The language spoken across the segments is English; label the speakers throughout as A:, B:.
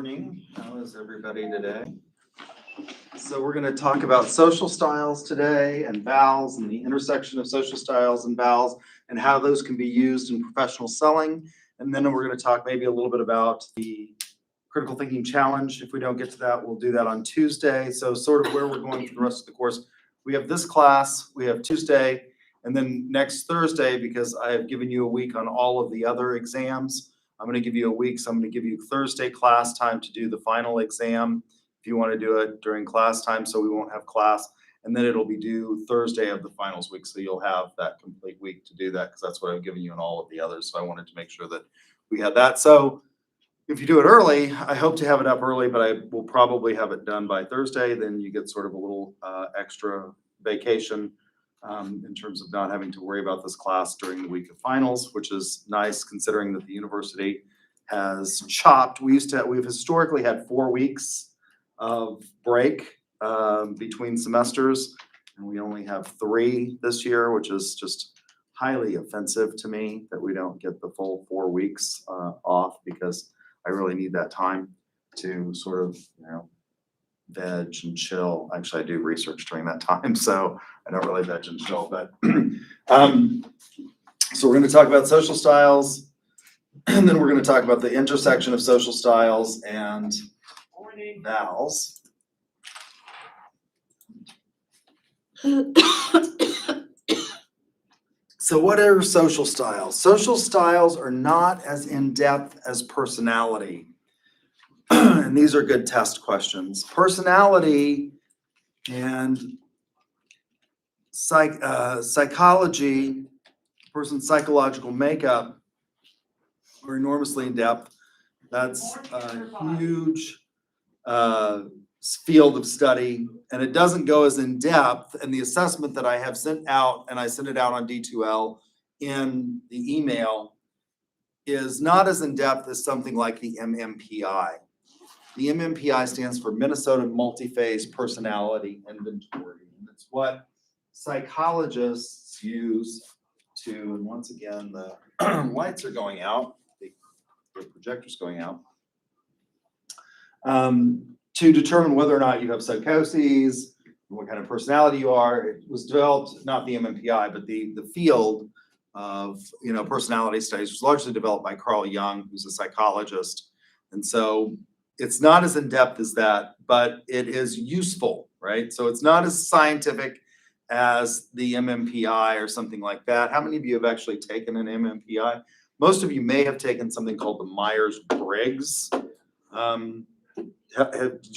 A: morning. How is everybody today? So we're going to talk about social styles today and vowels and the intersection of social styles and vowels and how those can be used in professional selling. And then we're going to talk maybe a little bit about the critical thinking challenge. If we don't get to that, we'll do that on Tuesday. So sort of where we're going for the rest of the course. We have this class, we have Tuesday, and then next Thursday, because I have given you a week on all of the other exams, I'm going to give you a week. So I'm going to give you Thursday class time to do the final exam if you want to do it during class time, so we won't have class. And then it'll be due Thursday of the finals week. So you'll have that complete week to do that because that's what I've given you in all of the others. So I wanted to make sure that we had that. So if you do it early, I hope to have it up early, but I will probably have it done by Thursday. Then you get sort of a little extra vacation in terms of not having to worry about this class during the week of finals, which is nice considering that the university has chopped. We've historically had 4 weeks of break between semesters, and we only have 3 this year, which is just highly offensive to me that we don't get the full 4 weeks off, because I really need that time to sort of, veg and chill. Actually, I do research during that time, so I don't really veg and chill. But so we're going to talk about social styles, and then we're going to talk about the intersection of social styles and vowels. So what are social styles? Social styles are not as in-depth as personality. And these are good test questions. Personality and psychology, person's psychological makeup are enormously in depth. That's a huge field of study, and it doesn't go as in depth. And the assessment that I have sent out, and I sent it out on D2L in the email, is not as in depth as something like the MMPI. The MMPI stands for Minnesota Multi-Phase Personality Inventory. And it's what psychologists use to, and once again, the lights are going out, the projector's going out, to determine whether or not you have psychoses, what kind of personality you are. It was developed, not the MMPI, but the field of personality studies was largely developed by Carl Jung, who's a psychologist. And so it's not as in-depth as that, but it is useful, right? So it's not as scientific as the MMPI or something like that. How many of you have actually taken an MMPI? Most of you may have taken something called the Myers-Briggs. Did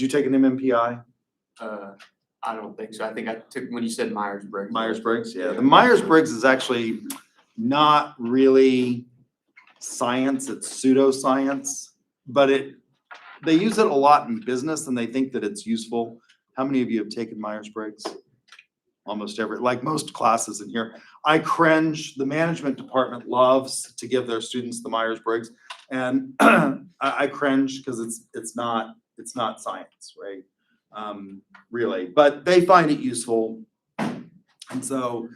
A: you take an MMPI?
B: I don't think so. I think I took when you said Myers-Briggs.
A: Myers-Briggs, yeah. The Myers-Briggs is actually not really science, it's pseudoscience, but they use it a lot in business and they think that it's useful. How many of you have taken Myers-Briggs? Almost every, like most classes in here. I cringe. The management department loves to give their students the Myers-Briggs, and I cringe because it's not science, right? Really, but they find it useful, and so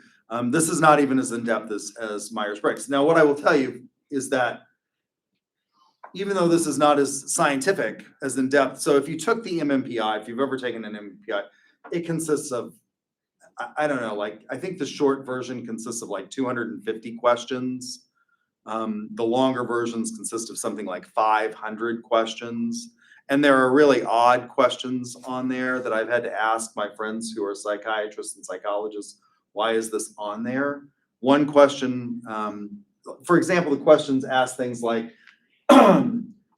A: this is not even as in-depth as Myers-Briggs. Now, what I will tell you is that even though this is not as scientific, as in-depth, so if you took the MMPI, if you've ever taken an MMPI, it consists of, I don't know, like, I think the short version consists of like 250 questions. The longer versions consist of something like 500 questions. And there are really odd questions on there that I've had to ask my friends who are psychiatrists and psychologists, why is this on there? One question, for example, the questions ask things like,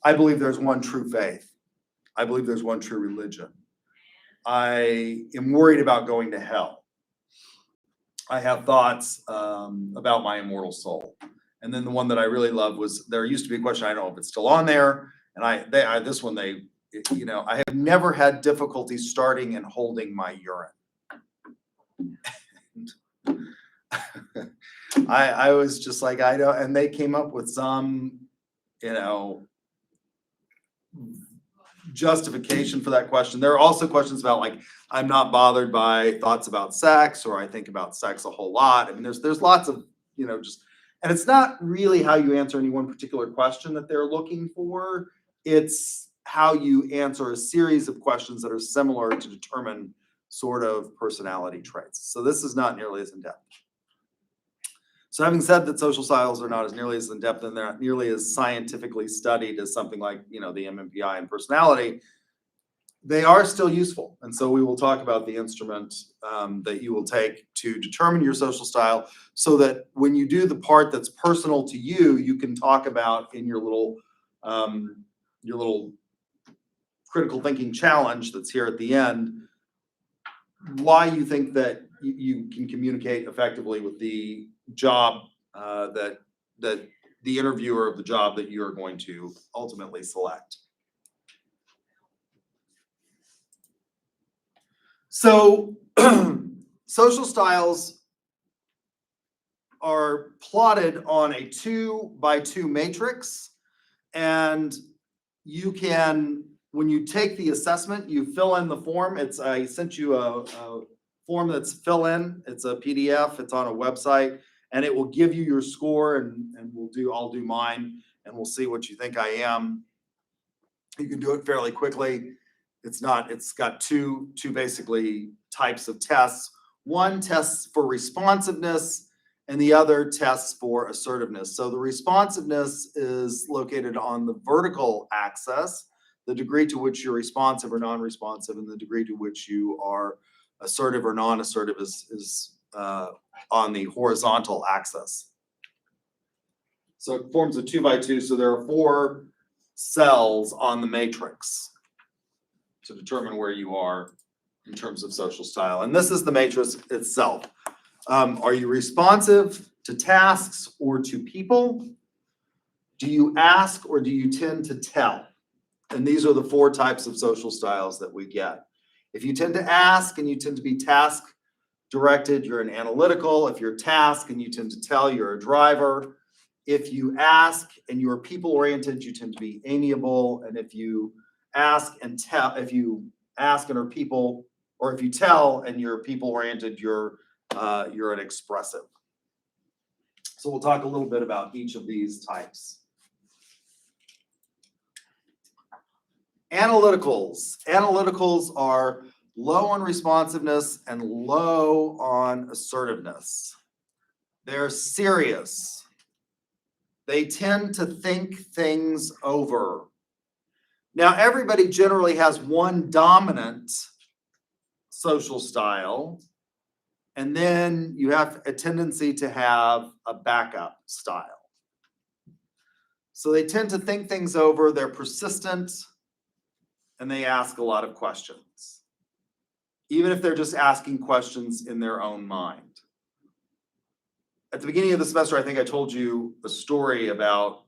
A: I believe there's one true faith. I believe there's one true religion. I am worried about going to hell. I have thoughts about my immortal soul. And then the one that I really love was, there used to be a question, I don't know if it's still on there, and I have never had difficulty starting and holding my urine. I was just like, I don't, and they came up with some, justification for that question. There are also questions about, like, I'm not bothered by thoughts about sex, or I think about sex a whole lot. I mean, there's lots of, and it's not really how you answer any one particular question that they're looking for. It's how you answer a series of questions that are similar to determine sort of personality traits. So this is not nearly as in-depth. So having said that social styles are not as nearly as in-depth and they're not nearly as scientifically studied as something like, the MMPI and personality, they are still useful. And so we will talk about the instrument that you will take to determine your social style so that when you do the part that's personal to you, you can talk about in your little critical thinking challenge that's here at the end, why you think that you can communicate effectively with the job that the interviewer of the job that you're going to ultimately select. So social styles are plotted on a 2x2 matrix, and you can, when you take the assessment, you fill in the form. I sent you a form that's fill in. It's a PDF. It's on a website, and it will give you your score. And I'll do mine, and we'll see what you think I am. You can do it fairly quickly. It's got two basically types of tests. One tests for responsiveness, and the other tests for assertiveness. So the responsiveness is located on the vertical axis, the degree to which you're responsive or non-responsive, and the degree to which you are assertive or non-assertive is on the horizontal axis. So it forms a 2x2, so there are 4 cells on the matrix to determine where you are in terms of social style. And this is the matrix itself. Are you responsive to tasks or to people? Do you ask or do you tend to tell? And these are the 4 types of social styles that we get. If you tend to ask and you tend to be task directed, you're an analytical. If you're task and you tend to tell, you're a driver. If you ask and you're people oriented, you tend to be amiable. And if you ask and tell, if you ask and are people, or if you tell and you're people oriented, you're an expressive. So we'll talk a little bit about each of these types. Analyticals. Analyticals are low on responsiveness and low on assertiveness. They're serious. They tend to think things over. Now, everybody generally has one dominant social style, and then you have a tendency to have a backup style. So they tend to think things over, they're persistent, and they ask a lot of questions, even if they're just asking questions in their own mind. At the beginning of the semester, I think I told you a story about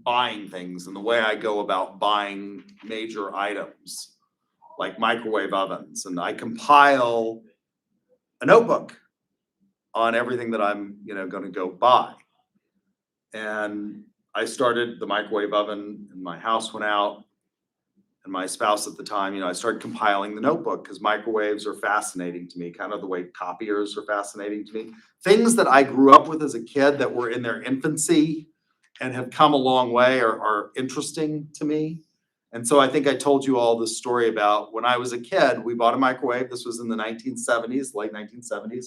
A: buying things and the way I go about buying major items like microwave ovens. And I compile a notebook on everything that I'm, going to go buy. And I started the microwave oven and my house went out. And my spouse at the time, I started compiling the notebook because microwaves are fascinating to me, kind of the way copiers are fascinating to me. Things that I grew up with as a kid that were in their infancy and have come a long way are interesting to me. And so I think I told you all this story about when I was a kid, we bought a microwave. This was in the 1970s, late 1970s.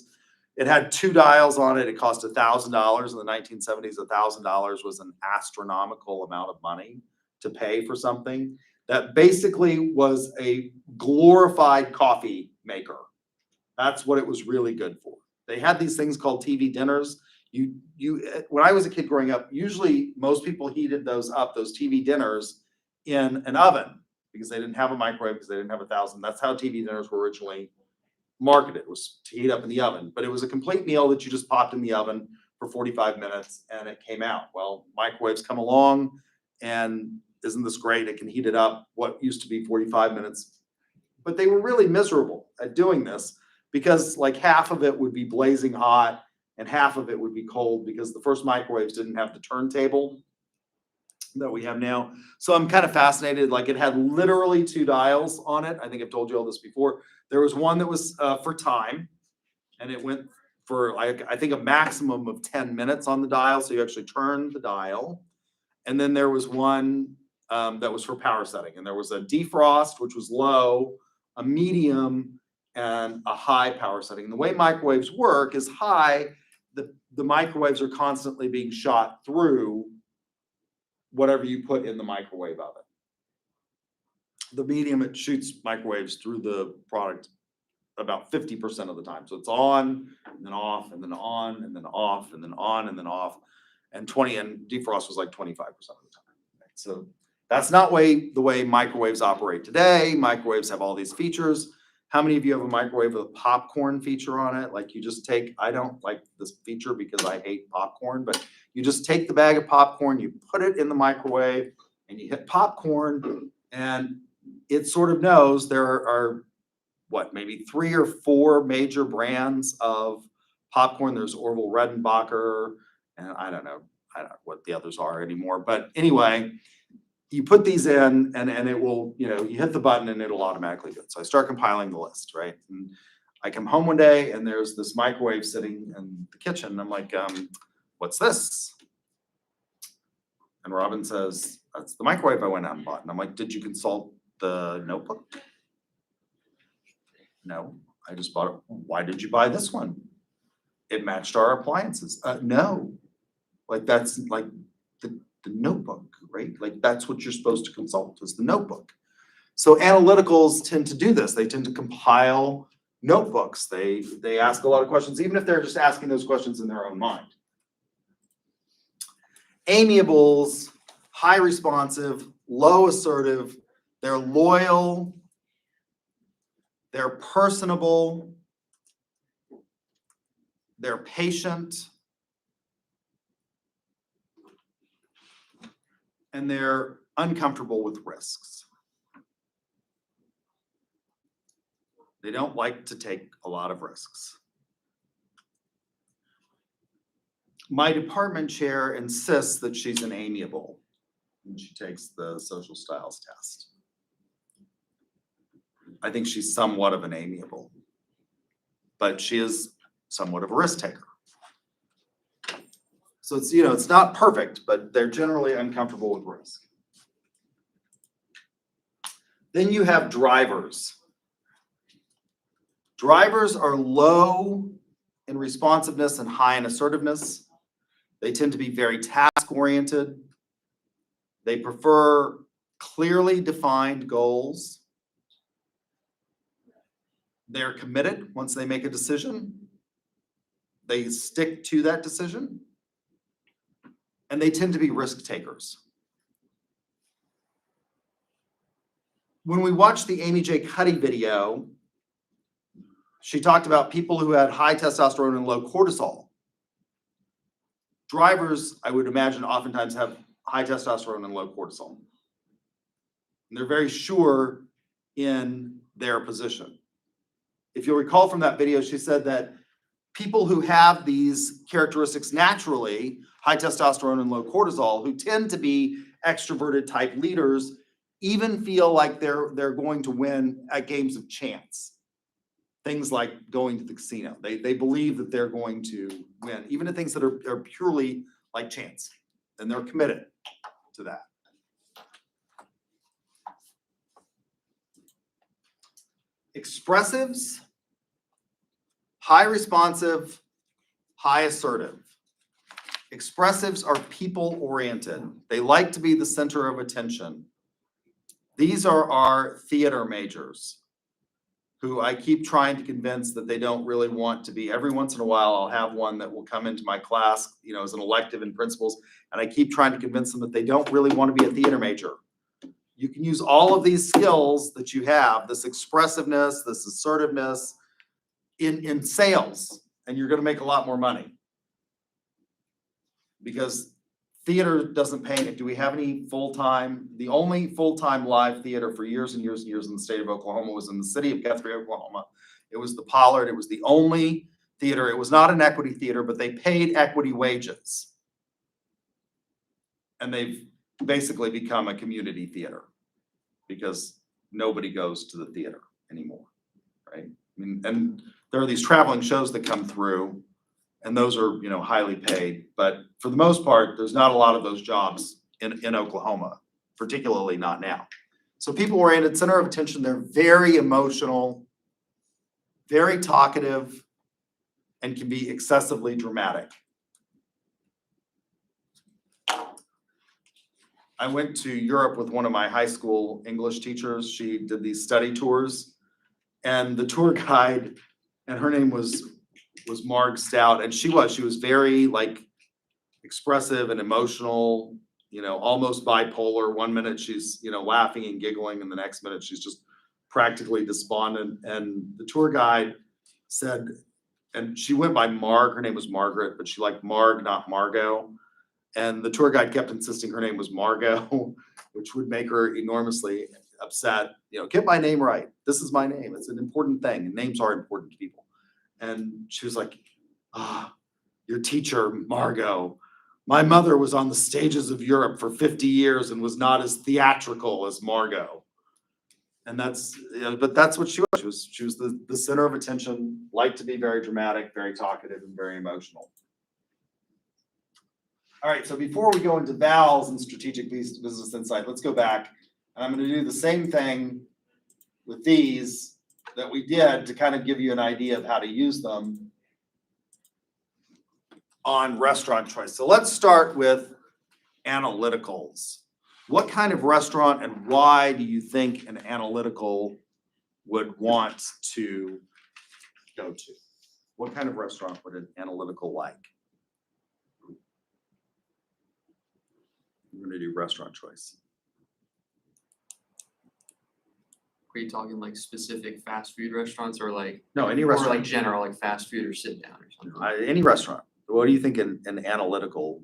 A: It had 2 dials on it. It cost $1,000 in the 1970s. $1,000 was an astronomical amount of money to pay for something that basically was a glorified coffee maker. That's what it was really good for. They had these things called TV dinners. When I was a kid growing up, usually most people heated those TV dinners in an oven because they didn't have a microwave, because they didn't have 1,000. That's how TV dinners were originally marketed, was to heat up in the oven. But it was a complete meal that you just popped in the oven for 45 minutes and it came out. Well, microwaves come along, and isn't this great? It can heat it up what used to be 45 minutes. But they were really miserable at doing this because like half of it would be blazing hot and half of it would be cold because the first microwaves didn't have the turntable that we have now. So I'm kind of fascinated. Like, it had literally 2 dials on it. I think I've told you all this before. There was one that was for time, and it went for I think a maximum of 10 minutes on the dial. So you actually turned the dial. And then there was one that was for power setting. And there was a defrost, which was low, a medium, and a high power setting. And the way microwaves work is high, the microwaves are constantly being shot through whatever you put in the microwave oven. The medium, it shoots microwaves through the product about 50% of the time. So it's on, and then off, and then on, and then off, and then on, and then off. And defrost was like 25% of the time. Right? So that's not the way microwaves operate today. Microwaves have all these features. How many of you have a microwave with a popcorn feature on it? Like you just take, I don't like this feature because I hate popcorn, but you just take the bag of popcorn, you put it in the microwave, and you hit popcorn, and it sort of knows there are maybe 3 or 4 major brands of popcorn. There's Orville Redenbacher, and I don't know what the others are anymore. But anyway, you put these in and it will, you hit the button and it'll automatically do it. So I start compiling the list, right? And I come home one day and there's this microwave sitting in the kitchen. And I'm like, what's this? And Robin says, that's the microwave I went out and bought. And I'm like, did you consult the notebook? No, I just bought it. Why did you buy this one? It matched our appliances. No, like that's like the notebook, right? Like that's what you're supposed to consult is the notebook. So analyticals tend to do this. They tend to compile notebooks. They ask a lot of questions, even if they're just asking those questions in their own mind. Amiables, high responsive, low assertive, they're loyal, they're personable, they're patient, and they're uncomfortable with risks. They don't like to take a lot of risks. My department chair insists that she's an amiable when she takes the social styles test. I think she's somewhat of an amiable, but she is somewhat of a risk taker. So it's, it's not perfect, but they're generally uncomfortable with risk. Then you have drivers. Drivers are low in responsiveness and high in assertiveness. They tend to be very task-oriented. They prefer clearly defined goals. They're committed once they make a decision. They stick to that decision. And they tend to be risk takers. When we watched the Amy J. Cuddy video, she talked about people who had high testosterone and low cortisol. Drivers, I would imagine, oftentimes have high testosterone and low cortisol. And they're very sure in their position. If you'll recall from that video, she said that people who have these characteristics naturally, high testosterone and low cortisol, who tend to be extroverted type leaders, even feel like they're going to win at games of chance. Things like going to the casino. They believe that they're going to win, even at things that are purely like chance. And they're committed to that. Expressives, high responsive, high assertive. Expressives are people-oriented. They like to be the center of attention. These are our theater majors who I keep trying to convince that they don't really want to be. Every once in a while, I'll have one that will come into my class, as an elective in principals, and I keep trying to convince them that they don't really want to be a theater major. You can use all of these skills that you have, this expressiveness, this assertiveness, in sales, and you're going to make a lot more money. Because theater doesn't pay it. Do we have any full-time? The only full-time live theater for years and years and years in the state of Oklahoma was in the city of Guthrie, Oklahoma. It was the Pollard. It was the only theater. It was not an equity theater, but they paid equity wages. And they've basically become a community theater because nobody goes to the theater anymore, right? I mean, and there are these traveling shows that come through, and those are, highly paid. But for the most part, there's not a lot of those jobs in Oklahoma. particularly not now. So people oriented, center of attention, they're very emotional, very talkative, and can be excessively dramatic. I went to Europe with one of my high school English teachers. She did these study tours, and the tour guide, and her name was Marg Stout, and she was very like expressive and emotional, almost bipolar. One minute she's, laughing and giggling, and the next minute she's just practically despondent. And the tour guide said, and she went by Marg, her name was Margaret, but she liked Marg, not Margot. And the tour guide kept insisting her name was Margot, which would make her enormously upset. Get my name right. This is my name. It's an important thing, and names are important to people. And she was like, your teacher, Margot. My mother was on the stages of Europe for 50 years and was not as theatrical as Margot. And but that's what she was. She was the center of attention, liked to be very dramatic, very talkative, and very emotional. All right, so before we go into vowels and strategic business insight, let's go back. And I'm going to do the same thing with these that we did to kind of give you an idea of how to use them on restaurant choice. So let's start with analyticals. What kind of restaurant and why do you think an analytical would want to go to? What kind of restaurant would an analytical like? I'm going to do restaurant choice.
B: Are you talking like specific fast food restaurants or like,
A: No, any
B: or
A: restaurant.
B: like general, like fast food or sit down or something?
A: Any restaurant. What do you think an analytical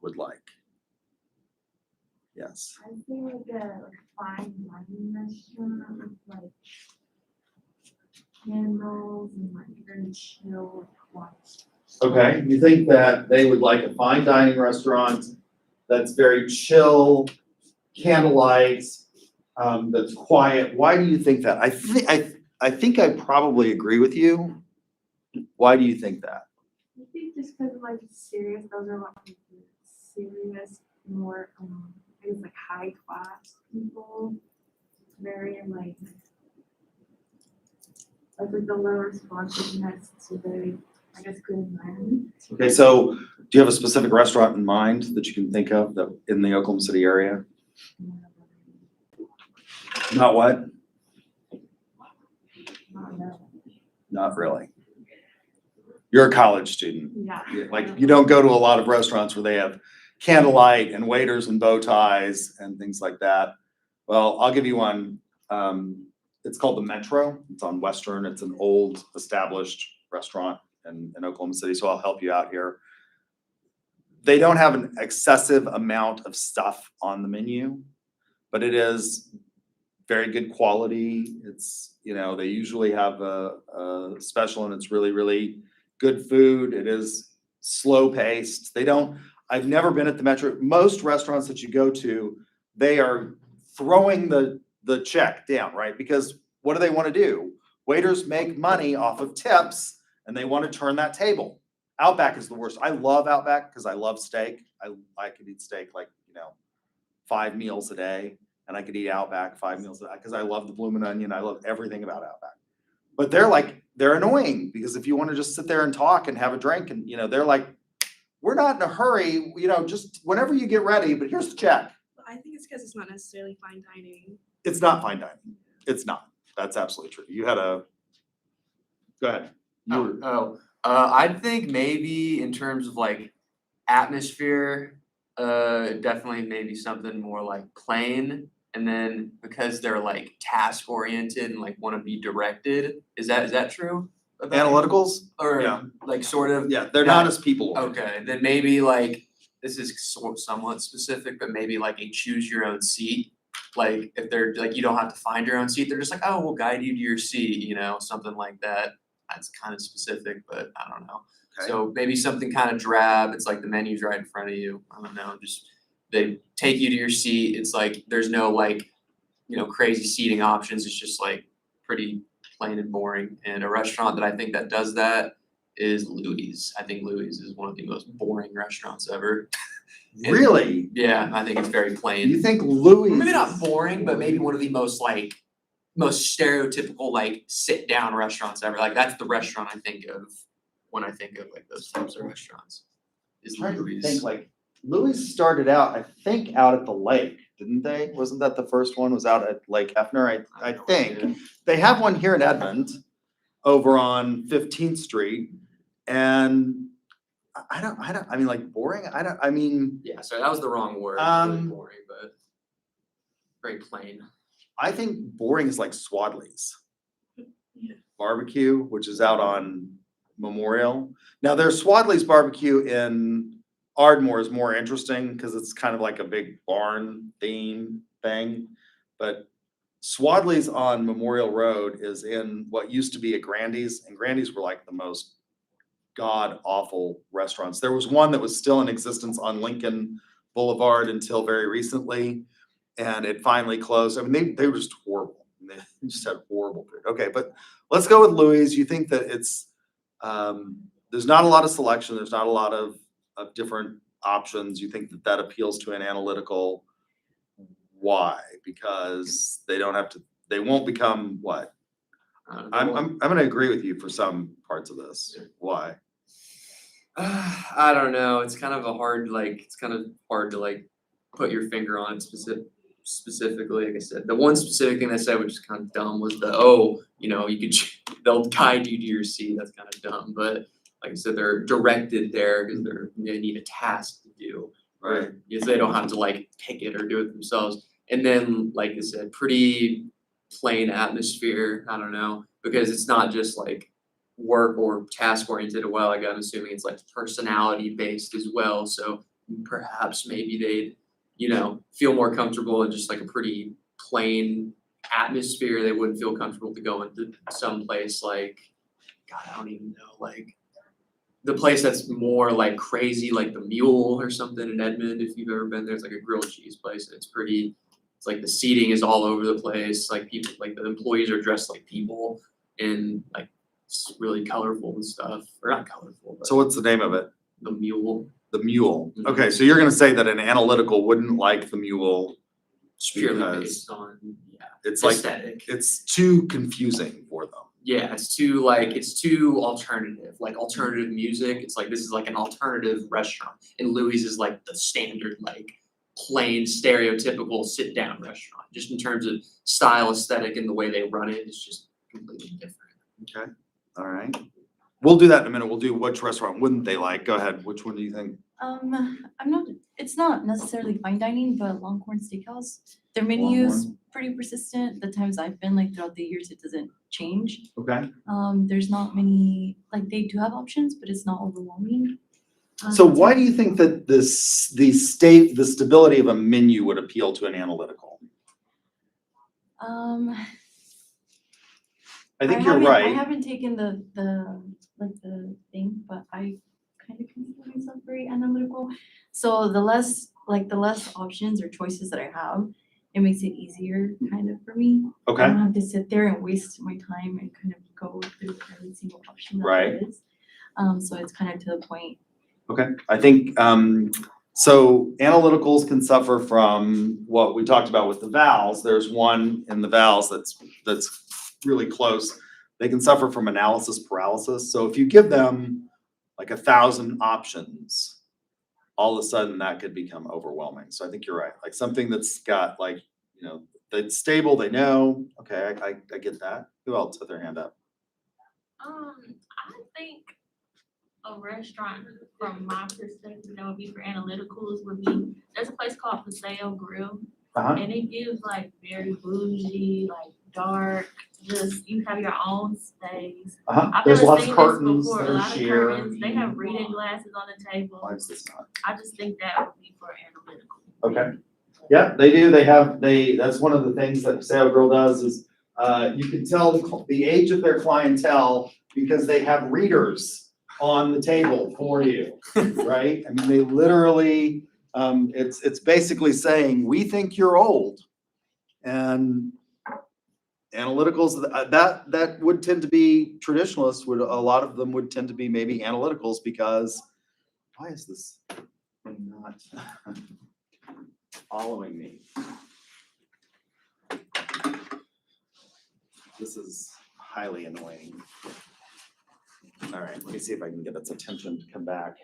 A: would like? Yes.
C: I feel like a fine dining restaurant with like candles and like very chill, quiet.
A: Okay, you think that they would like a fine dining restaurant that's very chill, candlelight, that's quiet. Why do you think that? I think I probably agree with you. Why do you think that?
C: I think just because of like serious, those are like serious, more I guess like high class people. Very like with the low responsiveness to very, I guess, good environment.
A: Okay, so do you have a specific restaurant in mind that you can think of that in the Oklahoma City area? Not what? Not really. You're a college student.
C: Yeah.
A: Like, you don't go to a lot of restaurants where they have candlelight and waiters and bow ties and things like that. Well, I'll give you one. It's called the Metro. It's on Western. It's an old established restaurant in Oklahoma City, so I'll help you out here. They don't have an excessive amount of stuff on the menu, but it is very good quality. It's, they usually have a special, and it's really, really good food. It is slow paced. I've never been at the Metro. Most restaurants that you go to, they are throwing the check down, right? Because what do they want to do? Waiters make money off of tips, and they want to turn that table. Outback is the worst. I love Outback because I love steak. I could eat steak like, 5 meals a day, and I could eat Outback 5 meals a day because I love the bloomin' onion. I love everything about Outback. But they're annoying because if you want to just sit there and talk and have a drink, and they're like, we're not in a hurry, just whenever you get ready, but here's the check.
D: I think it's because it's not necessarily fine dining.
A: It's not fine dining. It's not. That's absolutely true. Go ahead.
B: I think maybe in terms of like atmosphere, definitely maybe something more like plain. And then because they're like task oriented and like want to be directed, is that true?
A: Analyticals?
B: Or
A: Yeah.
B: like sort of?
A: Yeah, they're not as people.
B: Okay, then maybe like, this is somewhat specific, but maybe like a choose your own seat. Like if they're like, you don't have to find your own seat, they're just like, oh, we'll guide you to your seat, something like that. That's kind of specific, but I don't know.
A: Okay.
B: So maybe something kind of drab. It's like the menu's right in front of you. I don't know, just they take you to your seat. It's like there's no like, crazy seating options. It's just like pretty plain and boring. And a restaurant that I think that does that is Louis. I think Louis is one of the most boring restaurants ever.
A: Really?
B: Yeah, I think it's very plain.
A: You think Louis?
B: Maybe not boring, but maybe one of the most stereotypical like sit down restaurants ever. Like that's the restaurant I think of when I think of like those types of restaurants. Is
A: Trying to
B: Louis.
A: think, like, Louis started out, I think, out at the lake, didn't they? Wasn't that the first one, was out at Lake Hefner, I think.
B: Yeah.
A: They have one here in Edmond, over on 15th Street, and I mean, like, boring, I mean,
B: Yeah, sorry, that was the wrong word. It wasn't
A: Um,
B: boring, but very plain.
A: I think boring is like Swadley's.
B: Yeah.
A: Barbecue, which is out on Memorial. Now, there's Swadley's Barbecue in Ardmore is more interesting because it's kind of like a big barn theme thing. But Swadley's on Memorial Road is in what used to be a Grandy's, and Grandy's were like the most god awful restaurants. There was one that was still in existence on Lincoln Boulevard until very recently, and it finally closed. I mean, they were just horrible. They just had horrible food. Okay, but let's go with Louis. You think that it's there's not a lot of selection. There's not a lot of different options. You think that that appeals to an analytical. Why? Because they don't have to. They won't become what? I'm going to agree with you for some parts of this. Why?
B: I don't know. It's kind of hard to like put your finger on it specifically. Like I said, the one specific thing they said, which is kind of dumb, was they'll guide you to your seat. That's kind of dumb, but like I said, they're directed there because they need a task to do,
A: Right.
B: Because they don't have to like pick it or do it themselves. And then, like I said, pretty plain atmosphere. I don't know, because it's not just like work or task oriented. Well, like I'm assuming it's like personality based as well. So perhaps maybe they'd, feel more comfortable in just like a pretty plain atmosphere. They wouldn't feel comfortable to go into some place like, God, I don't even know, like the place that's more like crazy, like the Mule or something in Edmond. If you've ever been there, it's like a grilled cheese place. It's like the seating is all over the place. Like people, like the employees are dressed like people, and like it's really colorful and stuff. Or not colorful, but
A: So what's the name of it?
B: the Mule.
A: The Mule.
B: Mhm.
A: Okay, so you're going to say that an analytical wouldn't like the Mule.
B: It's purely
A: Because
B: based on
A: It's like
B: aesthetic.
A: it's too confusing for them.
B: Yeah, it's too alternative, like alternative music. It's like this is like an alternative restaurant, and Louis is like the standard, like plain stereotypical sit down restaurant. Just in terms of style, aesthetic, and the way they run it, it's just completely different.
A: Okay. All right. We'll do that in a minute. We'll do which restaurant wouldn't they like. Go ahead. Which one do you think?
E: It's not necessarily fine dining, but Longhorn Steakhouse, their menu's
A: Longhorn.
E: pretty persistent. The times I've been, like throughout the years, it doesn't change.
A: Okay.
E: There's not many, like they do have options, but it's not overwhelming.
A: So why do you think that the stability of a menu would appeal to an analytical? I think you're
E: I
A: right.
E: haven't taken the thing, but I kind of consider myself very analytical. So the less options or choices that I have, it makes it easier kind of for me. I
A: Okay.
E: don't have to sit there and waste my time and kind of go through every single option that
A: Right.
E: there is. So it's kind of to the point.
A: Okay. I think so analyticals can suffer from what we talked about with the vowels. There's one in the vowels that's really close. They can suffer from analysis paralysis. So if you give them like 1,000 options, all of a sudden that could become overwhelming. So I think you're right. Like something that's got like, that's stable, they know. Okay, I get that. Who else had their hand up?
F: I think a restaurant, from my perspective, that would be for analyticals would be, there's a place called Paseo Grill,
A: Uh-huh.
F: and it gives like very bougie, like dark, just, you have your own space. I've
A: There's
F: never
A: lots
F: seen
A: of
F: this
A: curtains
F: before,
A: that
F: a
A: are
F: lot of
A: sheer.
F: curtains, they have reading glasses on the table.
A: Why is this not?
F: I just think that would be for analytical.
A: Okay. Yeah, they do. That's one of the things that Paseo Grill does is, you can tell the age of their clientele because they have readers on the table for you, right? I mean, they literally, it's basically saying, we think you're old. And analyticals, that would tend to be traditionalists, a lot of them would tend to be maybe analyticals because, why is this not following me. This is highly annoying. All right, let me see if I can get its attention to come back.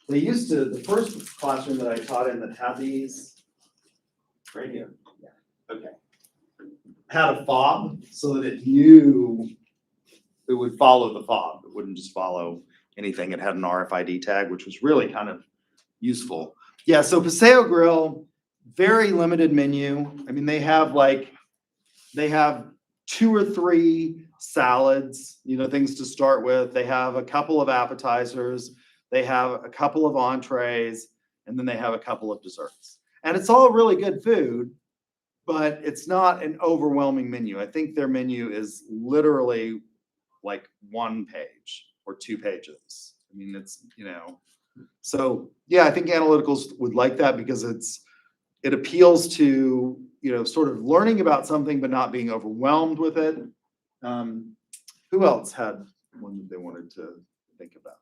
A: They used to, the first classroom that I taught in that had these, right here, yeah, okay. Had a fob so that it knew it would follow the fob. It wouldn't just follow anything. It had an RFID tag, which was really kind of useful. Yeah, so Paseo Grill, very limited menu. I mean, they have 2 or 3 salads, you know, things to start with. They have a couple of appetizers. They have a couple of entrees, and then they have a couple of desserts. And it's all really good food, but it's not an overwhelming menu. I think their menu is literally like 1 page or 2 pages. I mean, it's, you know, so yeah, I think Analyticals would like that because it appeals to, you know, sort of learning about something but not being overwhelmed with it. Who else had one that they wanted to think about?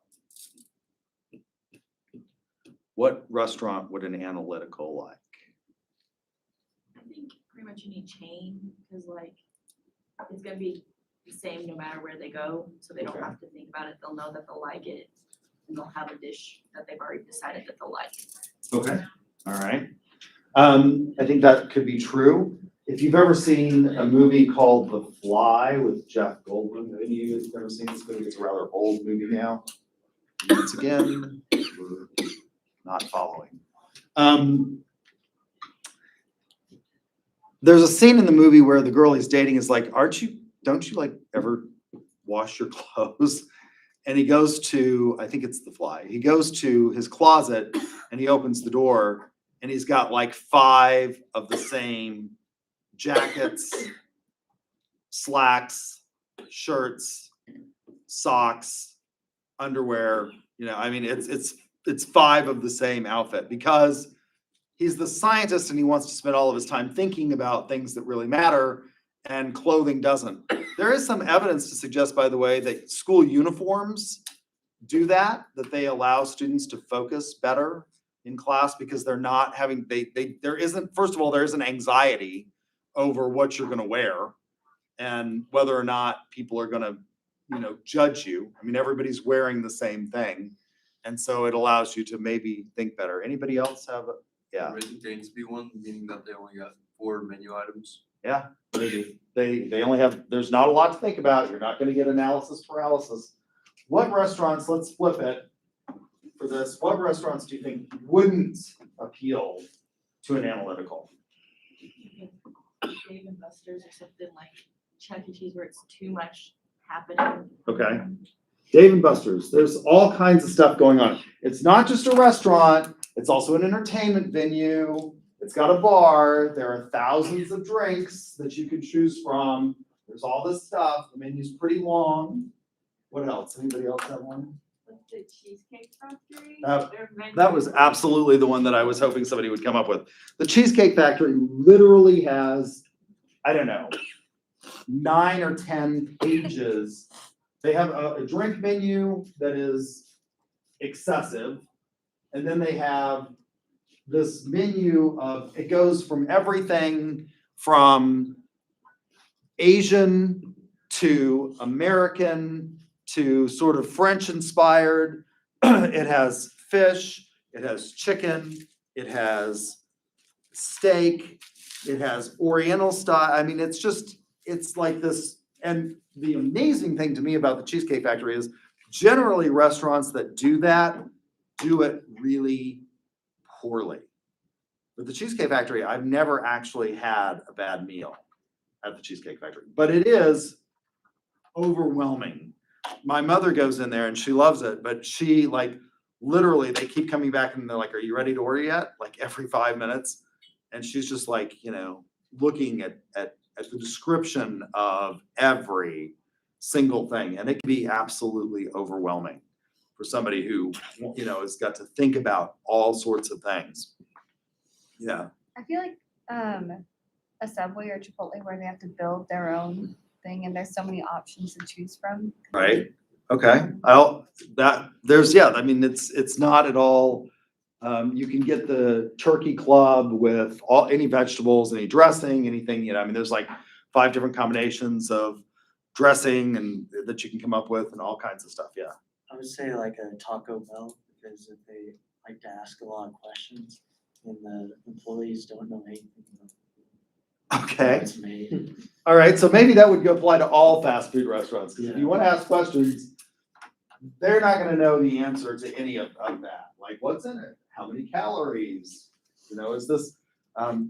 A: What restaurant would an Analytical like?
E: I think pretty much any chain, because like, it's gonna be the same no matter where they go, so they don't
A: Okay.
E: have to think about it, they'll know that they'll like it, and they'll have a dish that they've already decided that they'll like.
A: Okay, all right. I think that could be true. If you've ever seen a movie called The Fly with Jeff Goldblum, have any of you guys ever seen this movie? It's a rather old movie now. Once again, we're not following. There's a scene in the movie where the girl he's dating is like, don't you like ever wash your clothes? And he goes to, I think it's The Fly, he goes to his closet and he opens the door and he's got like 5 of the same jackets, slacks, shirts, socks, underwear, you know, I mean, it's 5 of the same outfit because he's the scientist and he wants to spend all of his time thinking about things that really matter, and clothing doesn't. There is some evidence to suggest, by the way, that school uniforms do that they allow students to focus better in class because they're not having, there isn't, first of all, there isn't anxiety over what you're gonna wear and whether or not people are gonna, you know, judge you. I mean, everybody's wearing the same thing. And so it allows you to maybe think better. Anybody else have a, yeah,
G: Raising Cane's be one, meaning that they only got 4 menu items.
A: yeah, maybe. They only have, there's not a lot to think about. You're not gonna get analysis paralysis. What restaurants, let's flip it for this. What restaurants do you think wouldn't appeal to an Analytical?
E: Dave and Buster's or something like Chuck E. Cheese where it's too much happening.
A: Okay. Dave and Buster's, there's all kinds of stuff going on. It's not just a restaurant, it's also an entertainment venue. It's got a bar, there are thousands of drinks that you could choose from. There's all this stuff, the menu's pretty long. What else? Anybody else have one?
C: What's the Cheesecake Factory?
A: That-
C: Their menu
A: That was absolutely the one that I was hoping somebody would come up with. The Cheesecake Factory literally has, I don't know, 9 or 10 pages. They have a drink menu that is excessive. And then they have this menu of, it goes from everything from Asian to American to sort of French inspired. It has fish, it has chicken, it has steak, it has Oriental style. I mean, it's just, it's like this. And the amazing thing to me about the Cheesecake Factory is generally restaurants that do that do it really poorly. With the Cheesecake Factory, I've never actually had a bad meal at the Cheesecake Factory, but it is overwhelming. My mother goes in there and she loves it, but she like literally they keep coming back and they're like, "Are you ready to order yet?" Like every 5 minutes. And she's just like, you know, looking at the description of every single thing. And it can be absolutely overwhelming for somebody who, you know, has got to think about all sorts of things. Yeah.
H: I feel like a Subway or Chipotle where they have to build their own thing and there's so many options to choose from.
A: Right. Okay, I mean, it's not at all, you can get the turkey club with any vegetables, any dressing, anything, I mean, there's like 5 different combinations of dressing and that you can come up with and all kinds of stuff, yeah.
I: I would say like a Taco Bell, because if they like to ask a lot of questions and the employees don't know anything about how
A: Okay,
I: it's made.
A: all right, so maybe that would apply to all fast food restaurants, because if you wanna ask questions, they're not gonna know the answer to any of that, like, what's in it? How many calories? Is this,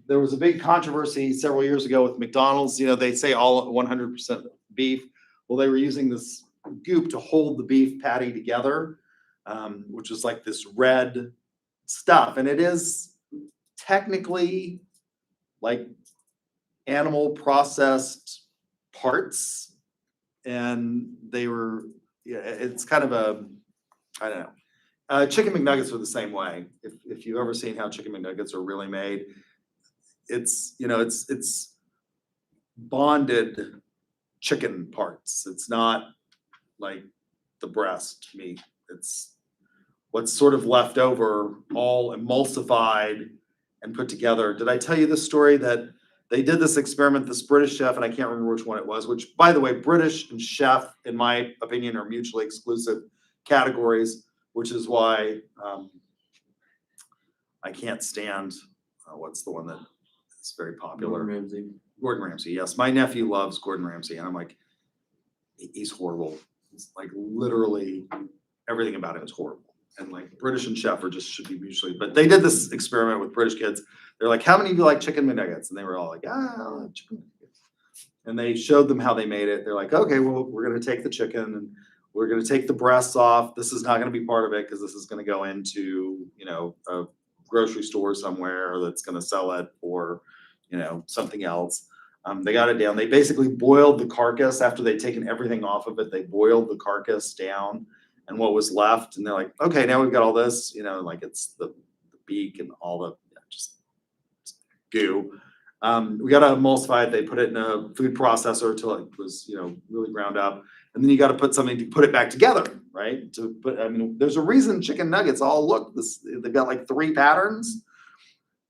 A: there was a big controversy several years ago with McDonald's, they say all 100% beef. Well, they were using this goop to hold the beef patty together, which was like this red stuff. And it is technically like animal processed parts. And they were, it's kind of I don't know. Chicken McNuggets are the same way. If you've ever seen how chicken McNuggets are really made, it's bonded chicken parts. It's not like the breast meat. It's what's sort of left over, all emulsified and put together. Did I tell you this story that they did this experiment, this British chef, and I can't remember which one it was, which, by the way, British and chef, in my opinion, are mutually exclusive categories, which is why I can't stand, what's the one that is very popular? Gordon Ramsay, yes. My nephew loves Gordon Ramsay, and I'm like, he's horrible. It's like literally everything about him is horrible. And like British and chef should be mutually, but they did this experiment with British kids. They're like, how many of you like chicken McNuggets? And they were all like, I like chicken McNuggets. And they showed them how they made it. They're like, okay, well, we're going to take the chicken and we're going to take the breasts off. This is not going to be part of it because this is going to go into, a grocery store somewhere that's going to sell it for, something else. They got it down. They basically boiled the carcass after they'd taken everything off of it. They boiled the carcass down and what was left. And they're like, okay, now we've got all this, like it's the beak and all the just goo. We got to emulsify it. They put it in a food processor until it was, really ground up. And then you got to put something to put it back together, right? There's a reason chicken nuggets all look this. They've got like 3 patterns.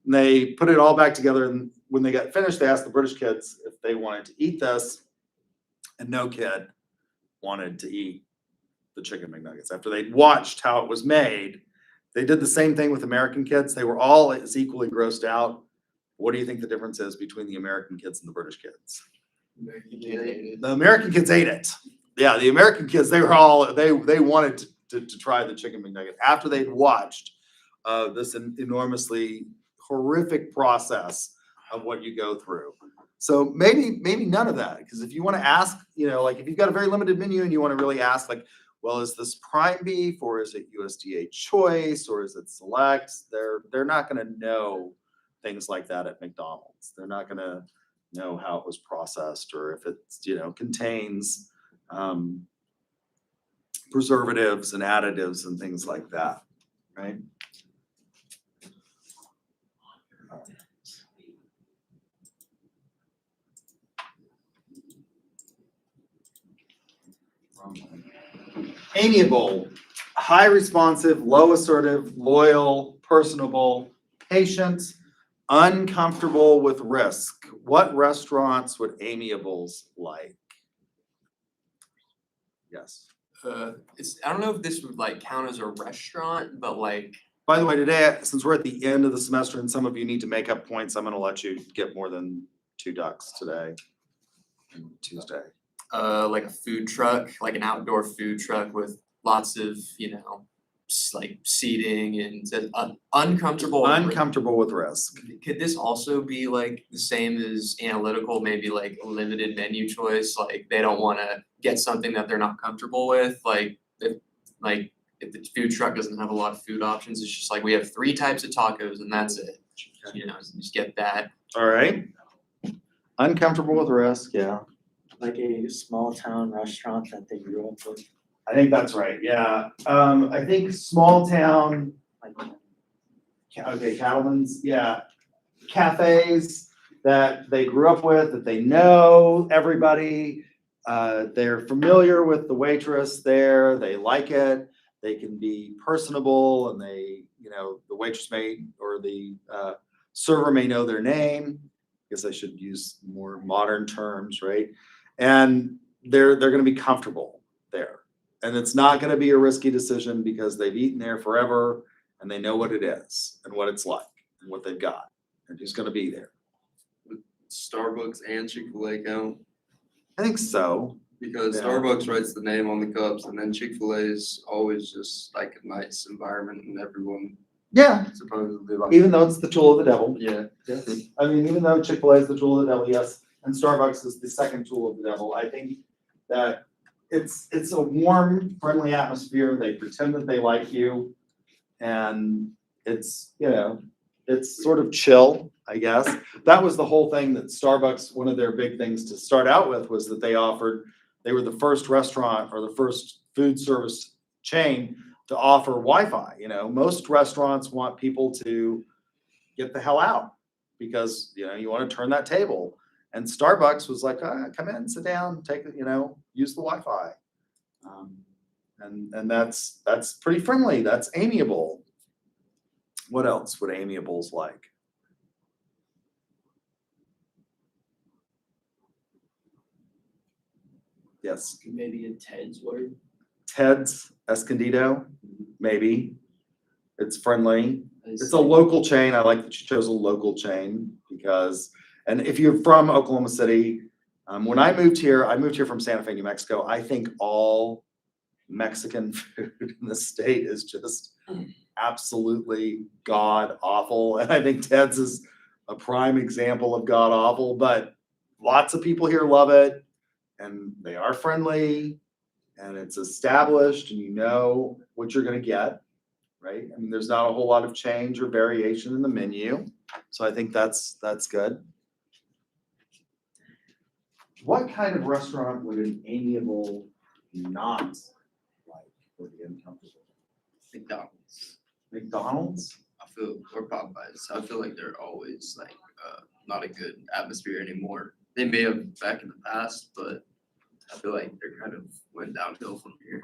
A: And they put it all back together. And when they got finished, they asked the British kids if they wanted to eat this. And no kid wanted to eat the chicken McNuggets. After they'd watched how it was made, they did the same thing with American kids. They were all as equally grossed out. What do you think the difference is between the American kids and the British kids? The American kids ate it. Yeah, the American kids, they were all, they wanted to try the chicken McNugget after they'd watched this enormously horrific process of what you go through. So maybe none of that, because if you want to ask, like if you've got a very limited menu and you want to really ask, like, well, is this prime beef or is it USDA choice or is it select? They're not going to know things like that at McDonald's. They're not going to know how it was processed or if it's, contains preservatives and additives and things like that, right? Amiable, high responsive, low assertive, loyal, personable, patient, uncomfortable with risk. What restaurants would amiables like? Yes.
B: I don't know if this would like count as a restaurant, but like,
A: By the way, today, since we're at the end of the semester and some of you need to make up points, I'm gonna let you get more than 2 ducks today and Tuesday.
B: like a food truck, like an outdoor food truck with lots of, like seating and uncomfortable.
A: Uncomfortable with risk.
B: Could this also be like the same as analytical, maybe like a limited menu choice? Like they don't want to get something that they're not comfortable with. Like if the food truck doesn't have a lot of food options, it's just like we have 3 types of tacos and that's it. Just get that.
A: All right. Uncomfortable with risk, yeah.
I: Like a small town restaurant that they grew up with.
A: I think that's right, yeah. I think small town, cattlemen's, yeah. Cafes that they grew up with, that they know everybody. They're familiar with the waitress there, they like it, they can be personable, and they, the waitress may, or the server may know their name. I guess I should use more modern terms, right? And they're gonna be comfortable there. And it's not gonna be a risky decision because they've eaten there forever and they know what it is and what it's like and what they've got and who's gonna be there.
G: Starbucks and Chick-fil-A count,
A: I think so.
G: because
A: Yeah.
G: Starbucks writes the name on the cups, and then Chick-fil-A is always just like a nice environment, and everyone
A: Yeah,
G: supposedly like.
A: even though it's the tool of the devil.
G: Yeah.
A: Yes. I mean, even though Chick-fil-A is the tool of the devil, yes, and Starbucks is the second tool of the devil, I think that it's a warm, friendly atmosphere. They pretend that they like you. And it's, it's sort of chill, I guess. That was the whole thing that Starbucks, one of their big things to start out with was that they were the first restaurant or the first food service chain to offer Wi-Fi. Most restaurants want people to get the hell out because, you want to turn that table. And Starbucks was like, come in, sit down, take it, use the Wi-Fi. And that's pretty friendly. That's amiable. What else would amiables like? Yes,
I: Maybe a Ted's word.
A: Ted's Escondido, maybe. It's friendly. It's a local chain. I like that you chose a local chain because, and if you're from Oklahoma City, when I moved here from Santa Fe, New Mexico. I think all Mexican food in the state is just absolutely god awful. And I think Ted's is a prime example of god awful, but lots of people here love it and they are friendly and it's established and you know what you're going to get, right? I mean, there's not a whole lot of change or variation in the menu. So I think that's good. What kind of restaurant would an amiable not like or be uncomfortable?
G: McDonald's.
A: McDonald's?
G: Or Popeyes. I feel like they're always like not a good atmosphere anymore. They may have back in the past, but I feel like they're kind of went downhill from here.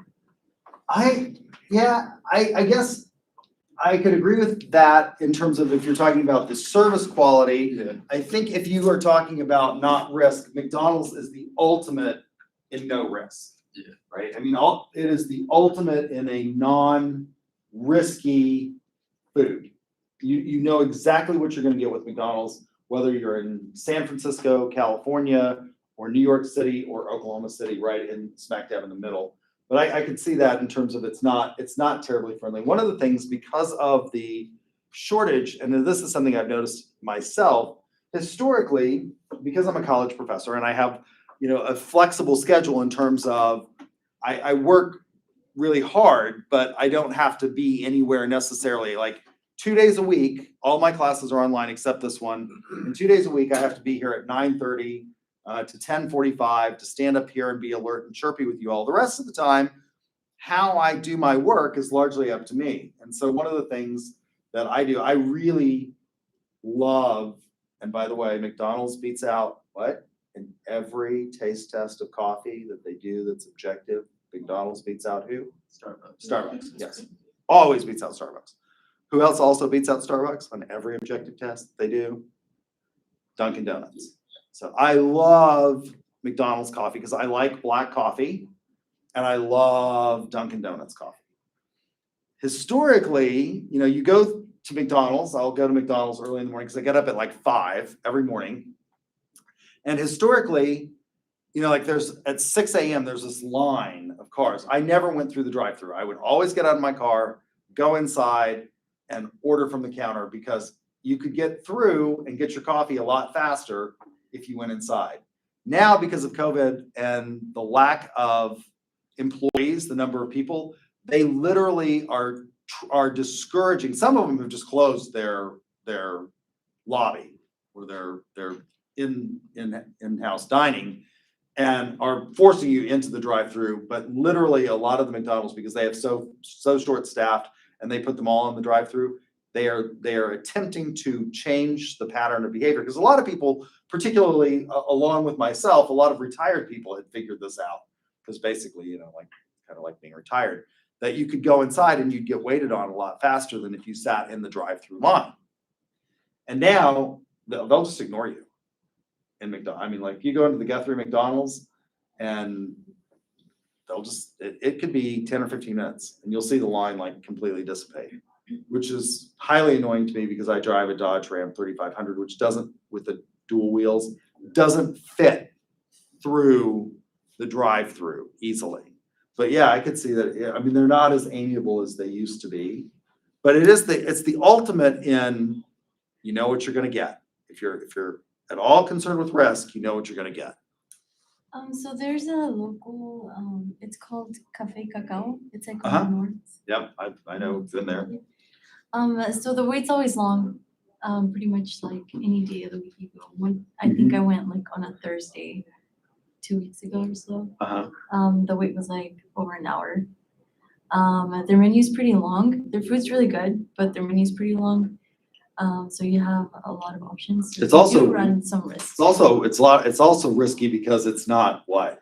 A: I guess I could agree with that in terms of if you're talking about the service quality.
G: Yeah.
A: I think if you are talking about not risk, McDonald's is the ultimate in no risk.
G: Yeah.
A: Right? I mean, it is the ultimate in a non-risky food. You know exactly what you're going to get with McDonald's, whether you're in San Francisco, California, or New York City, or Oklahoma City, right in smack dab in the middle. But I can see that in terms of it's not terribly friendly. One of the things, because of the shortage, and this is something I've noticed myself, historically, because I'm a college professor and I have, a flexible schedule in terms of I work really hard, but I don't have to be anywhere necessarily. Like 2 days a week, all my classes are online except this one. And 2 days a week, I have to be here at 9:30 to 10:45 to stand up here and be alert and chirpy with you all. The rest of the time, how I do my work is largely up to me. And so one of the things that I do, I really love, and by the way, McDonald's beats out what? In every taste test of coffee that they do that's objective, McDonald's beats out who? Starbucks, yes. Always beats out Starbucks. Who else also beats out Starbucks on every objective test they do? Dunkin' Donuts. So I love McDonald's coffee because I like black coffee and I love Dunkin' Donuts coffee. Historically, you go to McDonald's, I'll go to McDonald's early in the morning because I get up at like 5 every morning. And historically, like there's at 6 a.m., there's this line of cars. I never went through the drive-thru. I would always get out of my car, go inside and order from the counter because you could get through and get your coffee a lot faster if you went inside. Now, because of COVID and the lack of employees, the number of people, they literally are discouraging. Some of them have just closed their lobby or their in-house dining and are forcing you into the drive-through. But literally a lot of the McDonald's, because they have so short staffed and they put them all in the drive-through, They are attempting to change the pattern of behavior, because a lot of people, particularly along with myself, a lot of retired people had figured this out. Because basically, you know, like kind of like being retired, that you could go inside and you'd get waited on a lot faster than if you sat in the drive-through line. And now they'll just ignore you in McDonald's. I mean, like you go into the Guthrie McDonald's and they'll just, it could be 10 or 15 minutes and you'll see the line like completely dissipate, which is highly annoying to me because I drive a Dodge Ram 3500, which doesn't, with the dual wheels, doesn't fit through the drive-through easily. But yeah, I could see that. Yeah, I mean, they're not as amiable as they used to be, but it's the ultimate in, you know what you're gonna get. If you're at all concerned with risk, you know what you're gonna get.
E: So there's a local, it's called Cafe Cacao. It's like on
A: Uh-huh.
E: the north.
A: Yep, I know, it's in there.
E: So the wait's always long, pretty much like any day of the week you go. I think I went like on a Thursday 2 weeks ago or so. The wait was like over an hour. Their menu's pretty long. Their food's really good, but their menu's pretty long. So you have a lot of options. So
A: It's
E: you
A: also-
E: do run some risks.
A: It's also risky because it's not what?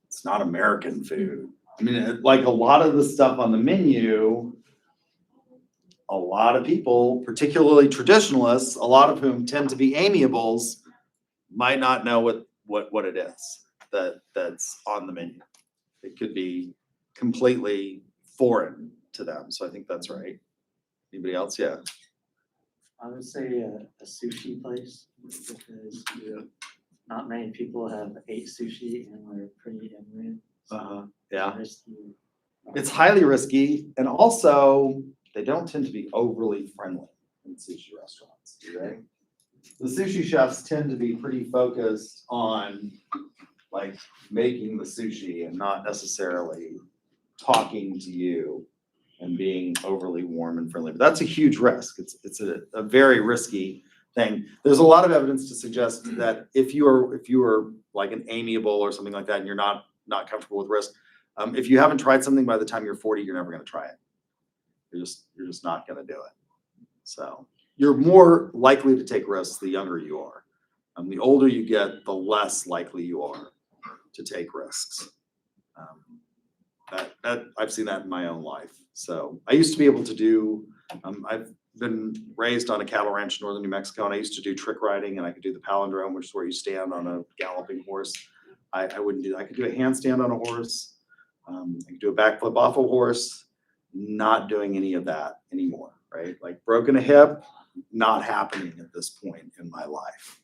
A: It's not American food. I mean, like a lot of the stuff on the menu, a lot of people, particularly traditionalists, a lot of whom tend to be amiables, might not know what it is that's on the menu. It could be completely foreign to them. So I think that's right. Anybody else? Yeah.
I: I would say a sushi place because not many people have ate sushi and we're pretty ignorant.
A: Yeah.
I: Risky.
A: It's highly risky, and also they don't tend to be overly friendly in sushi restaurants, do they? The sushi chefs tend to be pretty focused on like making the sushi and not necessarily talking to you and being overly warm and friendly. But that's a huge risk. It's a very risky thing. There's a lot of evidence to suggest that if you are like an amiable or something like that, and you're not comfortable with risk, if you haven't tried something by the time you're 40, you're never going to try it. You're just not going to do it. So you're more likely to take risks the younger you are. The older you get, the less likely you are to take risks. That I've seen that in my own life. So I used to be able to do, I've been raised on a cattle ranch in northern New Mexico, and I used to do trick riding, and I could do the palindrome, which is where you stand on a galloping horse. I wouldn't do that. I could do a handstand on a horse. I could do a backflip off a horse. Not doing any of that anymore, right? Like broken a hip, not happening at this point in my life.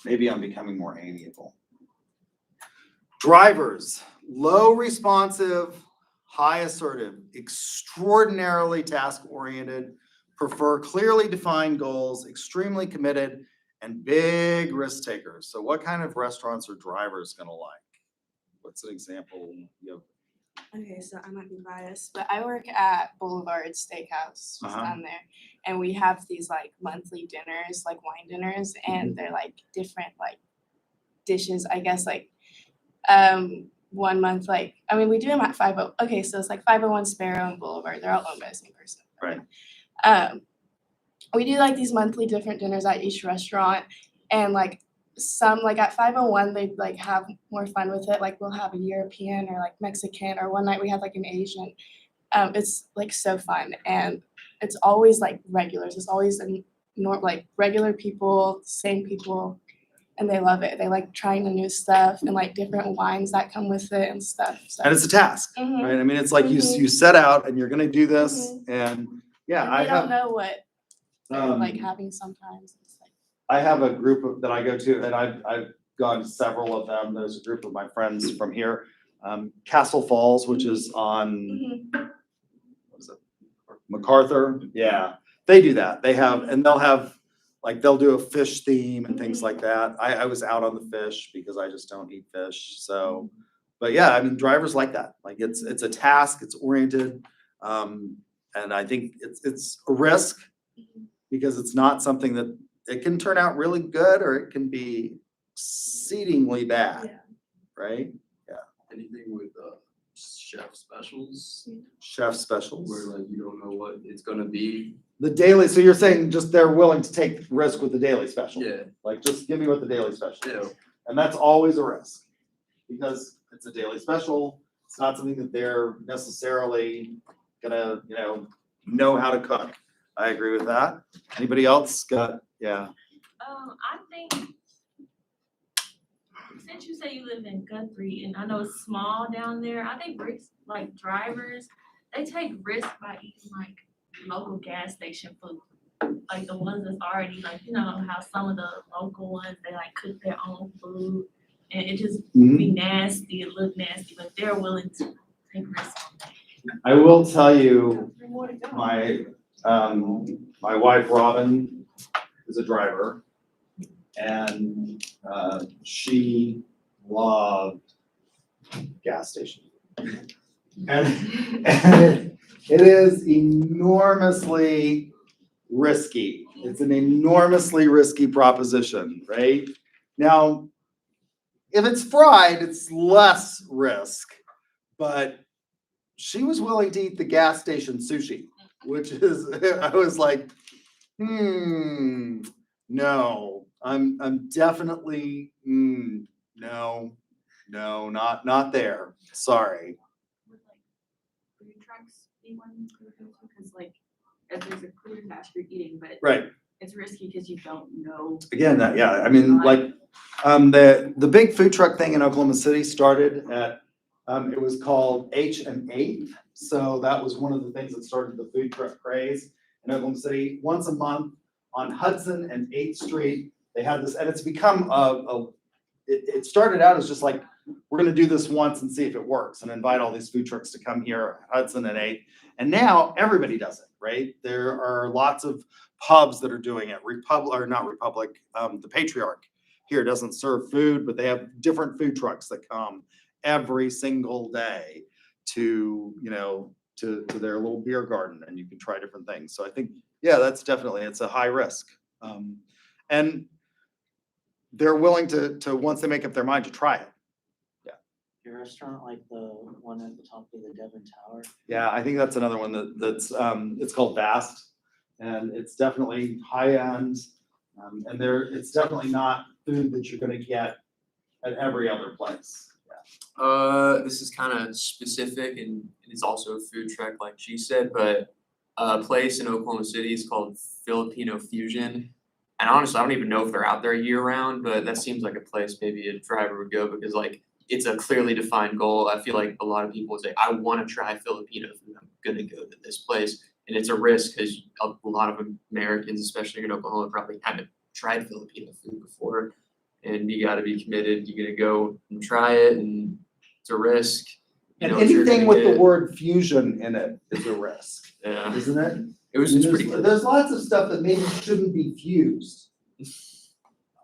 A: Maybe I'm becoming more amiable. Drivers, low responsive, high assertive, extraordinarily task-oriented, prefer clearly defined goals, extremely committed, and big risk takers. So what kind of restaurants are drivers gonna like? What's an example?
D: Okay, so I might be biased, but I work at Boulevard Steakhouse just
A: Uh-huh.
D: down there, and we have these like monthly dinners, like wine dinners, and they're like different like dishes. I guess like 1 month, like I mean we do them at 50. Okay, so it's like 501 Sparrow and Boulevard. They're all owned by the same person.
A: Right.
D: We do like these monthly different dinners at each restaurant, and like some like at 501 they like have more fun with it. Like we'll have a European or like Mexican, or one night we had like an Asian. It's like so fun, and it's always like regulars. It's always like regular people, same people, and they love it. They like trying the new stuff and like different wines that come with it and stuff. So.
A: And it's a task,
D: Mhm.
A: right? I mean, it's like you
D: Mhm.
A: you set out and you're gonna do this, and yeah,
D: And
A: I
D: they don't
A: have
D: know what they're like
A: um,
D: having sometimes. It's like,
A: I have a group that I go to, and I've gone to several of them. There's a group of my friends from here, Castle Falls, which is on what is it, MacArthur? Yeah, they do that. They'll do a fish theme and things like that. I was out on the fish because I just don't eat fish. So, but yeah, I mean, drivers like that. Like it's a task. It's oriented, and I think it's a risk because it's not something that it can turn out really good or it can be exceedingly bad,
D: yeah.
A: right?
G: Anything with chef specials
A: Chef specials.
G: where like you don't know what it's gonna be.
A: The daily, so you're saying just they're willing to take risk with the daily special?
G: Yeah,
A: Like, just give me what the daily special
G: yeah.
A: is. And that's always a risk. Because it's a daily special, it's not something that they're necessarily gonna, know how to cook. I agree with that. Anybody else got, yeah.
F: I think, since you say you live in Guthrie, and I know it's small down there, I think risks, like drivers, they take risks by eating like local gas station food. Like the ones that's already like, how some of the local ones, they like cook their own food. And it just be nasty, it look nasty, but they're willing to take risks on that.
A: I will tell you,
C: Three more to go.
A: my wife Robin is a driver, and she loved gas station. And it is enormously risky. It's an enormously risky proposition, right? Now, if it's fried, it's less risk, but she was willing to eat the gas station sushi, which is, I was like, no, I'm definitely, no, not there. Sorry.
J: Would like food trucks be one to go to? Cause like, if there's a clear fast food eating, but
A: Right.
J: it's risky because you don't know.
A: Again, that, yeah, I mean, like, the big food truck thing in Oklahoma City started at, it was called H&8. So that was one of the things that started the food truck craze in Oklahoma City. Once a month on Hudson and 8th Street, they had this, and it's become it started out as just like, we're gonna do this once and see if it works and invite all these food trucks to come here, Hudson and 8th. And now everybody does it, right? There are lots of pubs that are doing it. The Patriarch here doesn't serve food, but they have different food trucks that come every single day to their little beer garden, and you can try different things. So I think, yeah, that's definitely, it's a high risk. And they're willing to once they make up their mind to try it.
I: Your restaurant like the one at the top of the Devon Tower?
A: Yeah, I think that's another one that's it's called Vast, and it's definitely high end. And it's definitely not food that you're gonna get at every other place.
B: This is kind of specific and it's also a food truck, like she said, but a place in Oklahoma City is called Filipino Fusion. And honestly, I don't even know if they're out there year round, but that seems like a place maybe a driver would go because like it's a clearly defined goal. I feel like a lot of people would say, I want to try Filipino food. I'm gonna go to this place. And it's a risk because a lot of Americans, especially in Oklahoma, probably haven't tried Filipino food before. And you gotta be committed. You're gonna go and try it, and it's a risk. You
A: And
B: know what you're
A: anything
B: gonna
A: with the
B: get.
A: word fusion in it is a risk,
B: Yeah,
A: isn't it?
B: it was just pretty good.
A: There's lots of stuff that maybe shouldn't be fused.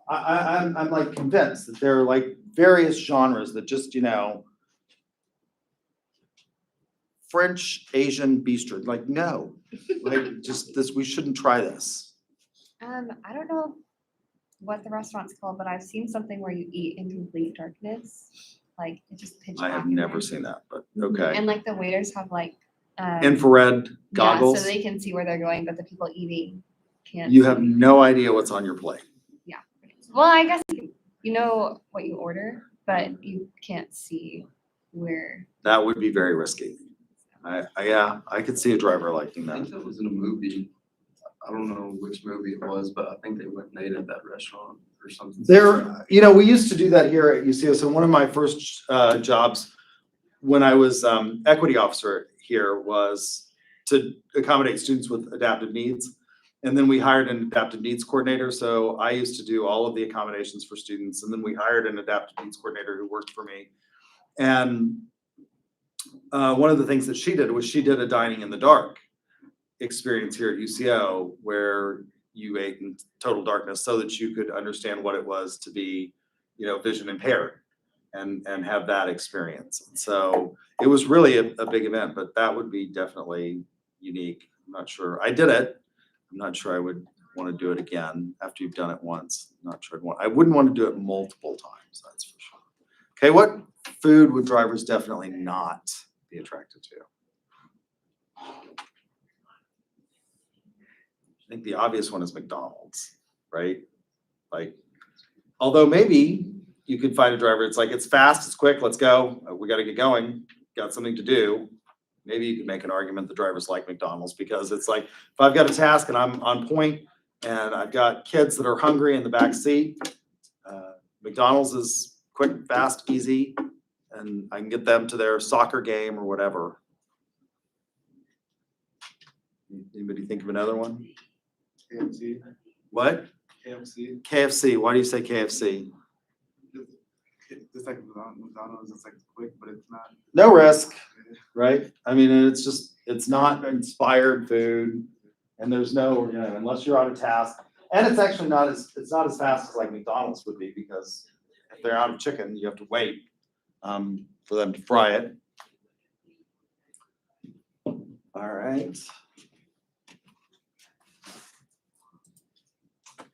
A: I'm like convinced that there are like various genres that just, French, Asian bistro, like, no, like just this, we shouldn't try this.
H: I don't know what the restaurant's called, but I've seen something where you eat in complete darkness. Like it just pitch
A: I
H: black
A: have
H: in
A: never
H: there.
A: seen that, but okay.
H: And like the waiters have like
A: Infrared goggles.
H: Yeah, so they can see where they're going, but the people eating can't.
A: You have
H: see.
A: no idea what's on your plate.
H: Yeah. Well, I guess you know what you order, but you can't see where.
A: That would be very risky. Yeah, I could see a driver liking
G: I
A: that.
G: think that was in a movie. I don't know which movie it was, but I think they went and ate at that restaurant or something.
A: We used to do that here at UCO. So one of my first jobs when I was equity officer here was to accommodate students with adaptive needs. And then we hired an adaptive needs coordinator. So I used to do all of the accommodations for students. And then we hired an adaptive needs coordinator who worked for me. And one of the things that she did was she did a dining in the dark experience here at UCO where you ate in total darkness so that you could understand what it was to be, vision impaired and have that experience. And so it was really a big event, but that would be definitely unique. I'm not sure. I did it. I'm not sure I would want to do it again after you've done it once. I'm not sure I wouldn't want to do it multiple times, that's for sure. Okay, what food would drivers definitely not be attracted to. I think the obvious one is McDonald's, right? Like, although maybe you could find a driver, it's like, it's fast, it's quick, let's go, we gotta get going, got something to do. Maybe you could make an argument the drivers like McDonald's, because it's like, if I've got a task and I'm on point and I've got kids that are hungry in the back seat, McDonald's is quick, fast, easy, and I can get them to their soccer game or whatever. Anybody think of another one?
K: KFC.
A: What?
K: KFC.
A: KFC, why do you say KFC?
K: Just like McDonald's, it's like quick, but it's not.
A: No risk, right? I mean, it's just, it's not inspired food, and there's no, you know, unless you're on a task. And it's actually not as, it's not as fast as like McDonald's would be, because if they're out of chicken, you have to wait for them to fry it. All right.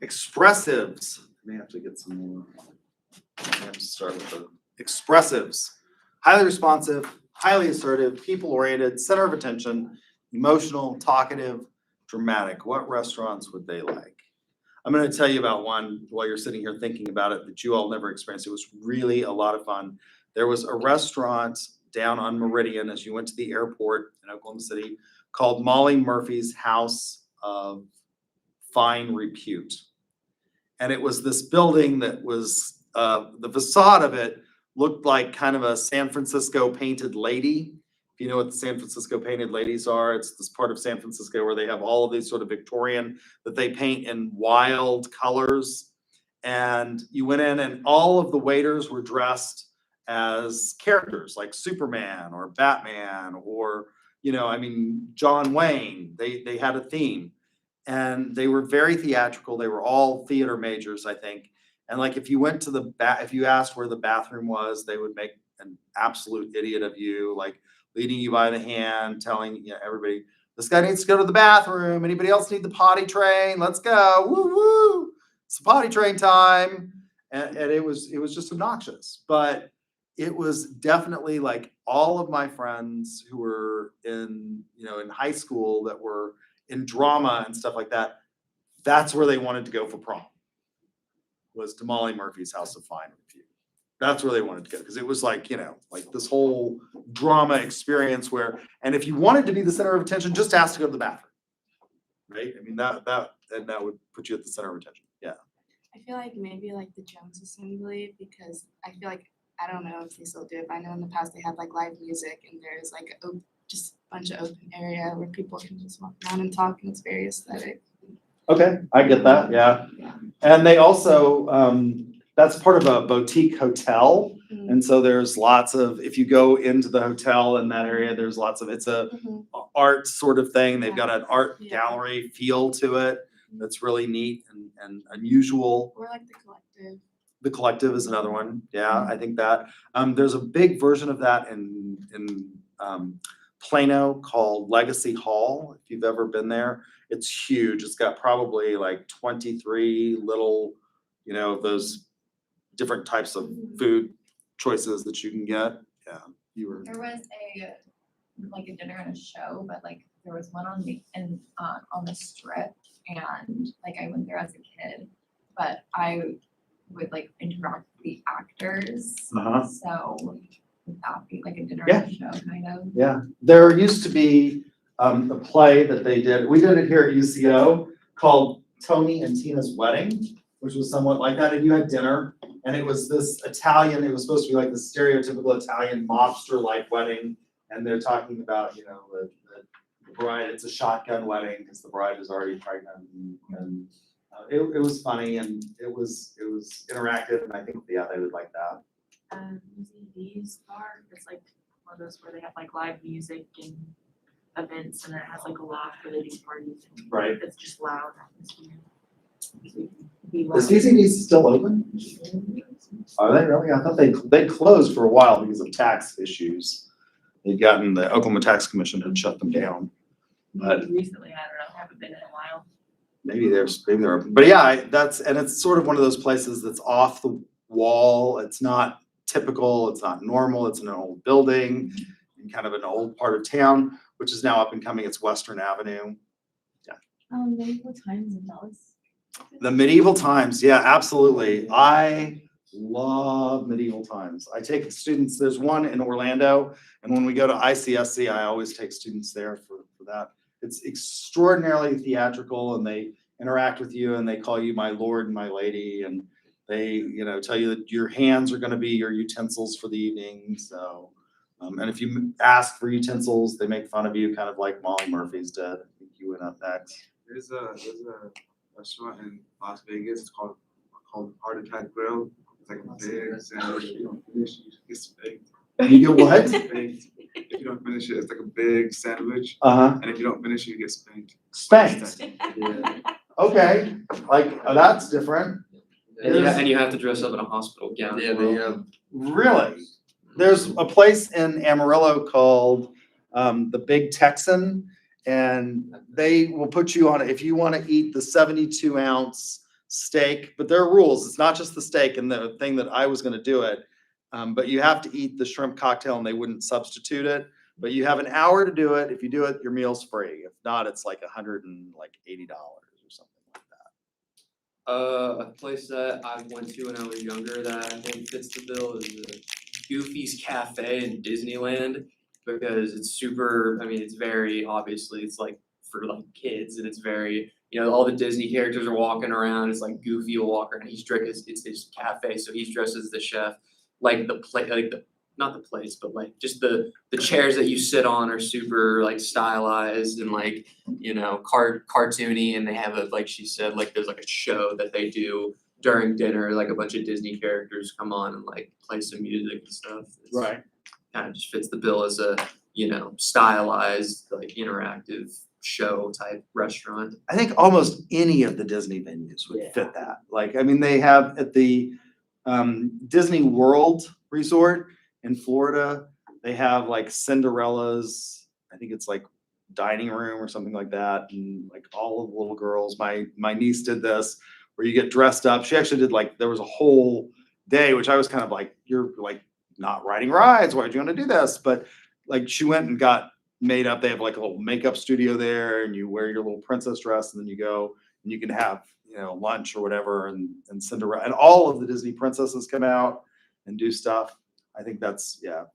A: Expressives. May have to get some more. I have to start with the expressives. Highly responsive, highly assertive, people-oriented, center of attention, emotional, talkative, dramatic. What restaurants would they like? I'm going to tell you about one while you're sitting here thinking about it that you all never experienced. It was really a lot of fun. There was a restaurant down on Meridian as you went to the airport in Oklahoma City called Molly Murphy's House of Fine Repute. And it was this building that was, the facade of it looked like kind of a San Francisco painted lady. If you know what the San Francisco painted ladies are, it's this part of San Francisco where they have all of these sort of Victorian that they paint in wild colors. And you went in and all of the waiters were dressed as characters like Superman or Batman or, you know, I mean, John Wayne. They had a theme. And they were very theatrical. They were all theater majors, I think. And like, if you went to the if you asked where the bathroom was, they would make an absolute idiot of you, like leading you by the hand, telling, you know, everybody, this guy needs to go to the bathroom. Anybody else need the potty train? Let's go. Woo woo. It's potty train time. And it was just obnoxious. But it was definitely like all of my friends who were in, you know, in high school that were in drama and stuff like that, that's where they wanted to go for prom, was to Molly Murphy's House of Fine Repute. That's where they wanted to go, because it was like, you know, like this whole drama experience where, and if you wanted to be the center of attention, just ask to go to the bathroom, right? I mean, that would put you at the center of attention. Yeah.
D: I feel like maybe like the Jones Assembly, because I feel like, I don't know if they still do it, but I know in the past they had like live music and there's like just a bunch of open area where people can just walk around and talk, and it's very aesthetic.
A: Okay, I get that, yeah. And they also, that's part of a boutique hotel. And so there's lots of, if you go into the hotel in that area, there's lots of, it's a art sort of thing. They've got an art gallery feel to it that's really neat and unusual.
D: Or like the Collective.
A: The Collective is another one. Yeah, I think that. There's a big version of that in Plano called Legacy Hall. If you've ever been there, it's huge. It's got probably like 23 little, you know, those different types of food choices that you can get. Yeah, you were.
E: There was like a dinner and a show, but like there was one on the strip, and like I went there as a kid, but I would like interact with the actors. So would that be like a dinner and a show kind of?
A: Yeah, there used to be a play that they did. We did it here at UCO called Tony and Tina's Wedding, which was somewhat like that. And you had dinner, and it was this Italian. It was supposed to be like the stereotypical Italian mobster-like wedding. And they're talking about, you know, the bride. It's a shotgun wedding because the bride is already pregnant, and it was funny, and it was interactive, and I think they would like that.
J: These bar, it's like one of those where they have like live music and events, and it has like a loft for the these parties.
A: Right.
J: It's just loud atmosphere.
A: Is DCD's still open? Are they really? I thought they closed for a while because of tax issues. They'd gotten, the Oklahoma Tax Commission had shut them down. But
J: Recently, I don't know, haven't been in a while.
A: maybe they're open. But yeah, it's sort of one of those places that's off the wall. It's not typical, it's not normal, it's an old building. in kind of an old part of town, which is now up and coming. It's Western Avenue.
E: Medieval times in Dallas.
A: The medieval times, yeah, absolutely. I love medieval times. I take students, there's one in Orlando, and when we go to ICSC, I always take students there for that. It's extraordinarily theatrical, and they interact with you, and they call you my lord and my lady, and they, you know, tell you that your hands are gonna be your utensils for the evening, so. And if you ask for utensils, they make fun of you, kind of like Molly Murphy's did. I think you went up next.
K: There's a restaurant in Las Vegas. It's called Heart Attack Grill. It's like a big sandwich. If you don't finish, you get spanked.
A: You get what?
K: Spanked. If you don't finish it, it's like a big sandwich.
A: Uh-huh.
K: And if you don't finish it, you get spanked.
A: Spanked.
K: Yeah.
A: Okay, like, that's different.
B: And you have to dress up in a hospital gown.
G: Yeah, they have.
A: Really? There's a place in Amarillo called the Big Texan, and they will put you on, if you want to eat the 72-ounce steak, but there are rules. It's not just the steak and the thing that I was going to do it, but you have to eat the shrimp cocktail and they wouldn't substitute it. But you have an hour to do it. If you do it, your meal's free. If not, it's like $180 or something like that.
B: A place that I went to when I was younger that I think fits the bill is Goofy's Cafe in Disneyland, because it's super, I mean, it's very, obviously, it's like for like kids, and it's very, you know, all the Disney characters are walking around. It's like Goofy will walk around. He's dressed, it's his cafe, so he's dressed as the chef. Like the plate, like the, not the place, but like just the chairs that you sit on are super like stylized and like, you know, cartoony, and they have a, like she said, like there's like a show that they do during dinner, like a bunch of Disney characters come on and like play some music and stuff. It's kind of just fits the bill as a, you know, stylized, like interactive show type restaurant.
A: I think almost any of the Disney venues would fit that. Like, I mean, they have at the Disney World Resort in Florida, they have like Cinderella's, I think it's like dining room or something like that, and like all of the little girls. My niece did this, where you get dressed up. She actually did, like, there was a whole day, which I was kind of like, you're like not riding rides. Why'd you want to do this? But like, she went and got made up. They have like a little makeup studio there, and you wear your little princess dress, and then you go and you can have, you know, lunch or whatever, and Cinderella and all of the Disney princesses come out and do stuff. I think that's, yeah.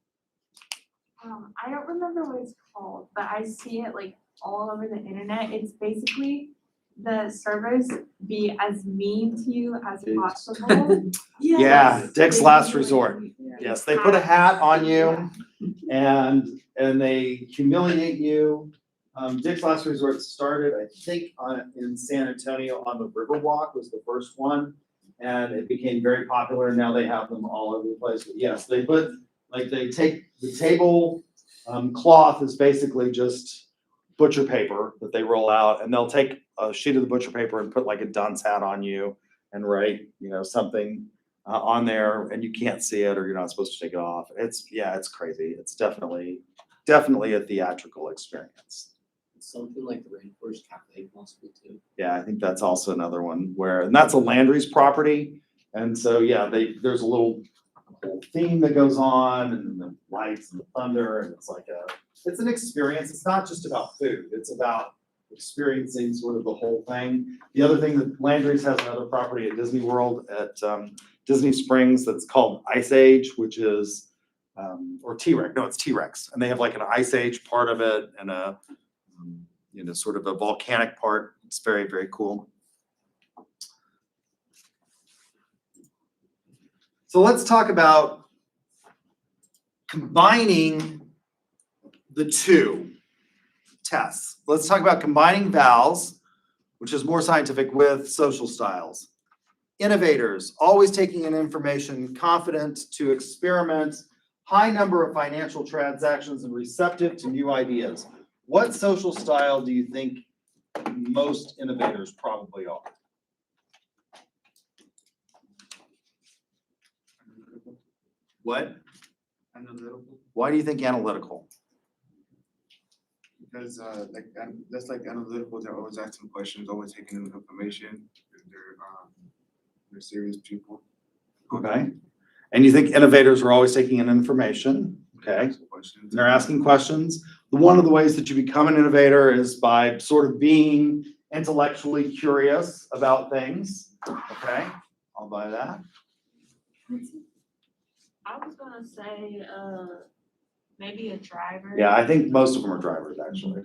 C: I don't remember what it's called, but I see it like all over the internet. It's basically the servers be as mean to you as possible.
A: Yeah, Dick's Last Resort. Yes, they put a hat on you and they humiliate you. Dick's Last Resort started, I think, in San Antonio on the Riverwalk was the first one, and it became very popular. And now they have them all over the place. But yes, they put, like, they take the table cloth is basically just butcher paper that they roll out, and they'll take a sheet of the butcher paper and put like a dunce hat on you and write, you know, something on there, and you can't see it or you're not supposed to take it off. It's crazy. It's definitely a theatrical experience.
G: Something like the Rainforest Cafe possibly too.
A: Yeah, I think that's also another one where, and that's a Landry's property. And so, yeah, there's a whole theme that goes on, and the lights and the thunder, and it's an experience. It's not just about food. It's about experiencing sort of the whole thing. The other thing that Landry's has another property at Disney World at Disney Springs that's called Ice Age, which is, or T-Rex. No, it's T-Rex. And they have like an Ice Age part of it and a, you know, sort of a volcanic part. It's very, very cool. So let's talk about combining the two tests. Let's talk about combining vowels, which is more scientific, with social styles. Innovators, always taking in information, confident to experiment, high number of financial transactions, and receptive to new ideas. What social style do you think most innovators probably are? What?
K: Analytical.
A: Why do you think analytical?
K: Because that's like analytical. They're always asking questions, always taking in information. They're serious people.
A: Okay. And you think innovators are always taking in information? Okay.
K: questions.
A: And they're asking questions. One of the ways that you become an innovator is by sort of being intellectually curious about things. Okay, I'll buy that.
F: I was gonna say, maybe a driver.
A: Yeah, I think most of them are drivers, actually.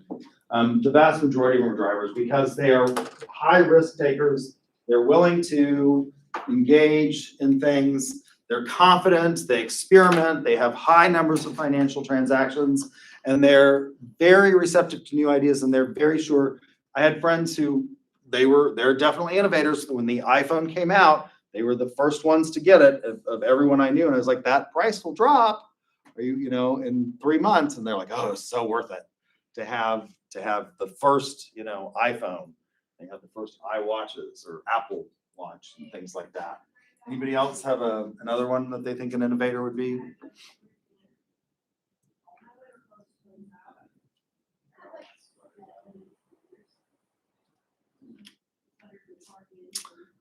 A: The vast majority of them are drivers because they are high risk takers. They're willing to engage in things. They're confident, they experiment, they have high numbers of financial transactions, and they're very receptive to new ideas, and they're very sure. I had friends who they're definitely innovators. When the iPhone came out, they were the first ones to get it of everyone I knew. And I was like, that price will drop, in 3 months. And they're like, oh, it's so worth it to have the first, iPhone. They have the first iWatches or Apple Watch and things like that. Anybody else have another one that they think an innovator would be?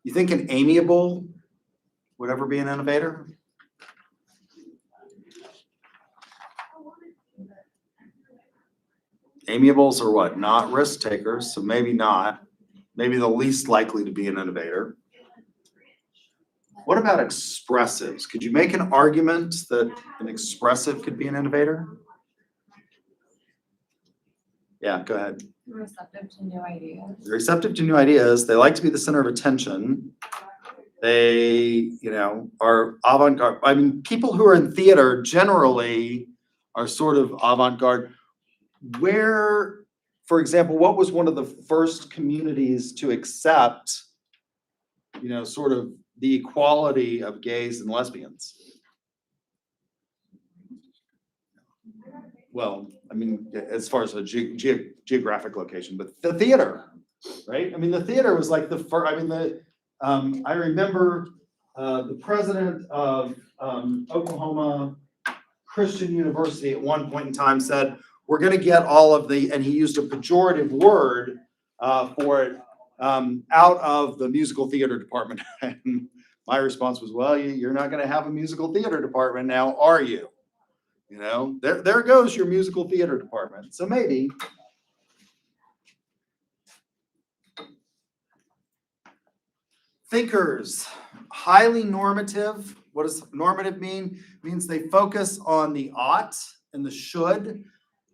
A: You think an amiable would ever be an innovator? Amiables are what? Not risk takers, so maybe not. Maybe the least likely to be an innovator. What about expressives? Could you make an argument that an expressive could be an innovator? Yeah, go ahead.
H: Receptive to new ideas.
A: They're receptive to new ideas. They like to be the center of attention. They, are avant-garde. I mean, people who are in theater generally are sort of avant-garde. Where, for example, what was one of the first communities to accept, sort of the equality of gays and lesbians? Well, I mean, as far as a geographic location, but the theater, right? I mean, the theater was like the first. I mean, I remember the president of Oklahoma Christian University at one point in time said, "We're going to get all of the," and he used a pejorative word for it, out of the musical theater department. And my response was, "Well, you're not going to have a musical theater department now, are you? There goes your musical theater department." So maybe. Thinkers, highly normative. What does normative mean? It means they focus on the ought and the should.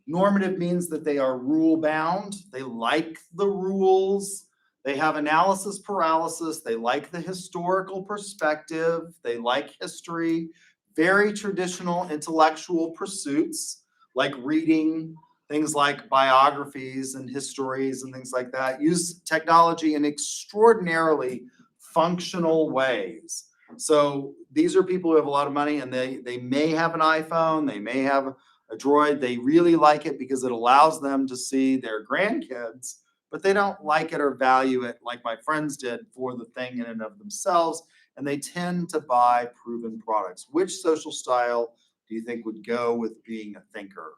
A: Normative means that they are rule bound. They like the rules. They have analysis paralysis. They like the historical perspective. They like history. Very traditional intellectual pursuits like reading things like biographies and histories and things like that. Use technology in extraordinarily functional ways. So these are people who have a lot of money, and they may have an iPhone, they may have a Droid. They really like it because it allows them to see their grandkids, but they don't like it or value it like my friends did for the thing in and of themselves. And they tend to buy proven products. Which social style do you think would go with being a thinker?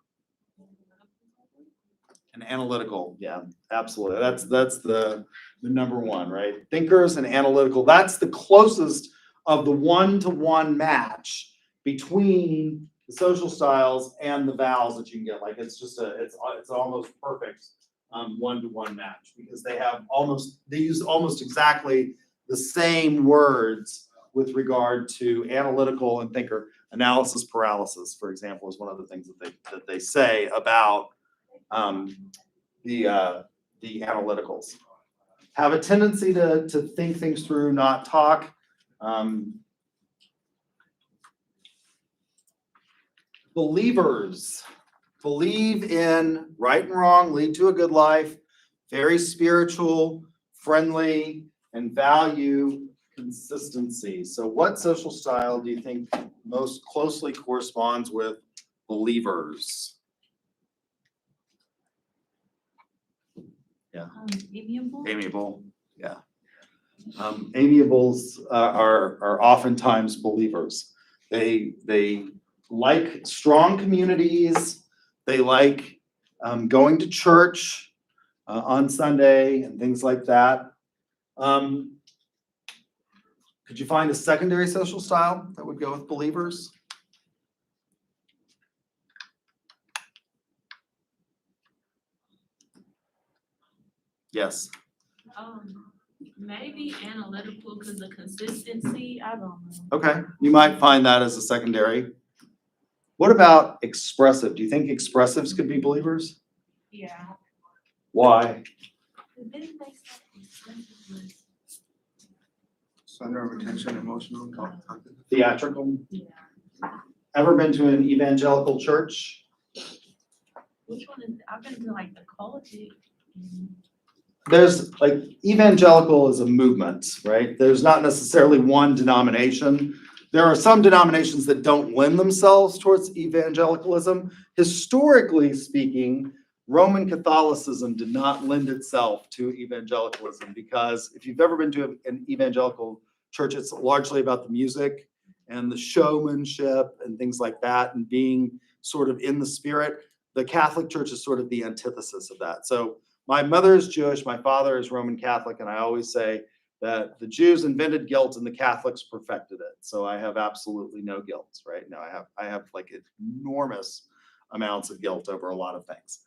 A: An analytical, yeah, absolutely. That's the number one, right? Thinkers and analytical. That's the closest of the one-to-one match between the social styles and the vowels that you can get. Like it's almost perfect one-to-one match because they use almost exactly the same words with regard to analytical and thinker. Analysis paralysis, for example, is one of the things that they say about the analyticals. Have a tendency to think things through, not talk. Believers believe in right and wrong, lead to a good life, very spiritual, friendly, and value consistency. So what social style do you think most closely corresponds with believers?
E: Amiable.
A: Amiable, yeah. Amiables are oftentimes believers. They like strong communities. They like going to church on Sunday and things like that. Could you find a secondary social style that would go with believers? Yes.
F: Maybe analytical, cause the consistency, I don't know.
A: Okay, you might find that as a secondary. What about expressive? Do you think expressives could be believers?
F: Yeah.
A: Why?
F: Didn't they say expensive was-
K: Center of attention, emotional, cognitive.
A: Theatrical?
F: Yeah.
A: Ever been to an evangelical church?
F: Which one is, I've been to like the college.
A: There's like evangelical is a movement, right? There's not necessarily one denomination. There are some denominations that don't lend themselves towards evangelicalism. Historically speaking, Roman Catholicism did not lend itself to evangelicalism because if you've ever been to an evangelical church, it's largely about the music and the showmanship and things like that and being sort of in the spirit. The Catholic Church is sort of the antithesis of that. So my mother is Jewish, my father is Roman Catholic, and I always say that the Jews invented guilt and the Catholics perfected it. So I have absolutely no guilt, right? No, I have like enormous amounts of guilt over a lot of things.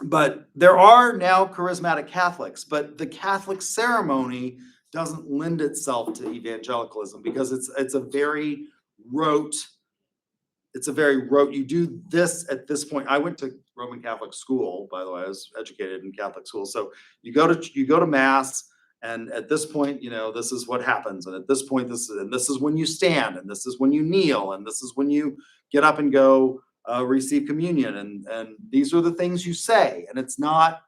A: But there are now charismatic Catholics, but the Catholic ceremony doesn't lend itself to evangelicalism because it's a very rote, you do this at this point. I went to Roman Catholic school, by the way, I was educated in Catholic school. So you go to mass, and at this point, you know, this is what happens. And at this point, this is when you stand, and this is when you kneel, and this is when you get up and go receive communion. And these are the things you say. And it's not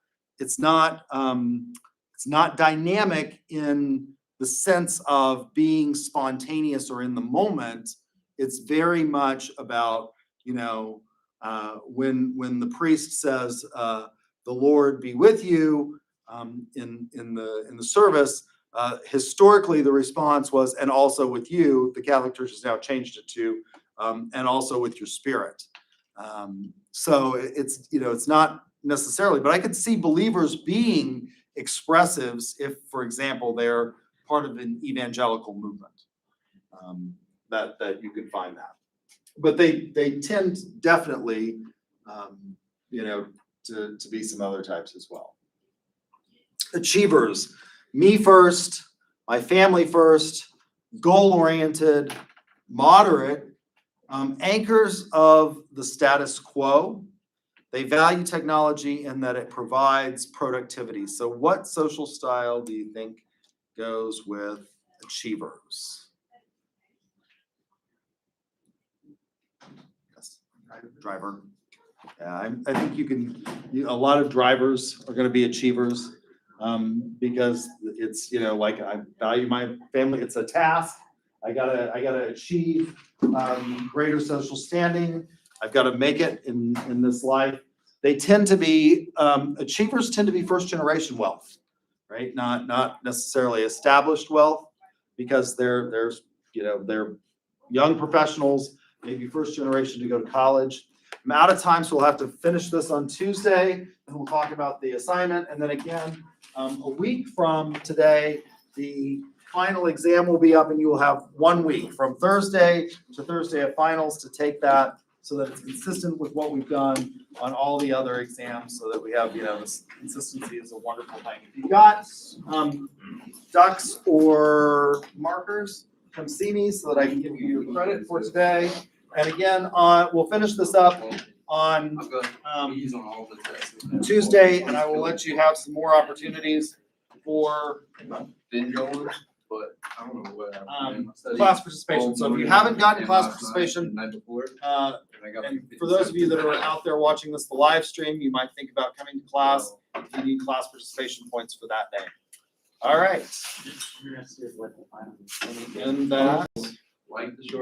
A: dynamic in the sense of being spontaneous or in the moment. It's very much about, you know, when the priest says, "The Lord be with you," in the service. Historically, the response was, "And also with you." The Catholic Church has now changed it to, "And also with your spirit." So it's, you know, it's not necessarily, but I could see believers being expressives if, for example, they're part of an evangelical movement. That you could find that. But they tend definitely, you know, to be some other types as well. Achievers, me first, my family first, goal-oriented, moderate, anchors of the status quo. They value technology in that it provides productivity. So what social style do you think goes with achievers? Driver. Yeah, I think a lot of drivers are going to be achievers because it's, you know, like I value my family. It's a task. I gotta achieve greater social standing. I've got to make it in this life. They tend to be achievers tend to be first generation wealth, right? Not necessarily established wealth because they're young professionals, maybe first generation to go to college. I'm out of time, so we'll have to finish this on Tuesday, and we'll talk about the assignment. And then again, a week from today, the final exam will be up, and you will have 1 week from Thursday to Thursday of finals to take that so that it's consistent with what we've done on all the other exams so that we have, you know, this consistency is a wonderful thing. If you've got ducks or markers, come see me so that I can give you your credit for today. And again, we'll finish this up on Tuesday, and I will let you have some more opportunities for
G: Been going, but I don't know what happened.
A: class participation. So if you haven't gotten class participation, and for those of you that are out there watching this, the live stream, you might think about coming to class. You need class participation points for that day. All right.
I: Interested what the final.
A: And that.
G: Like the short.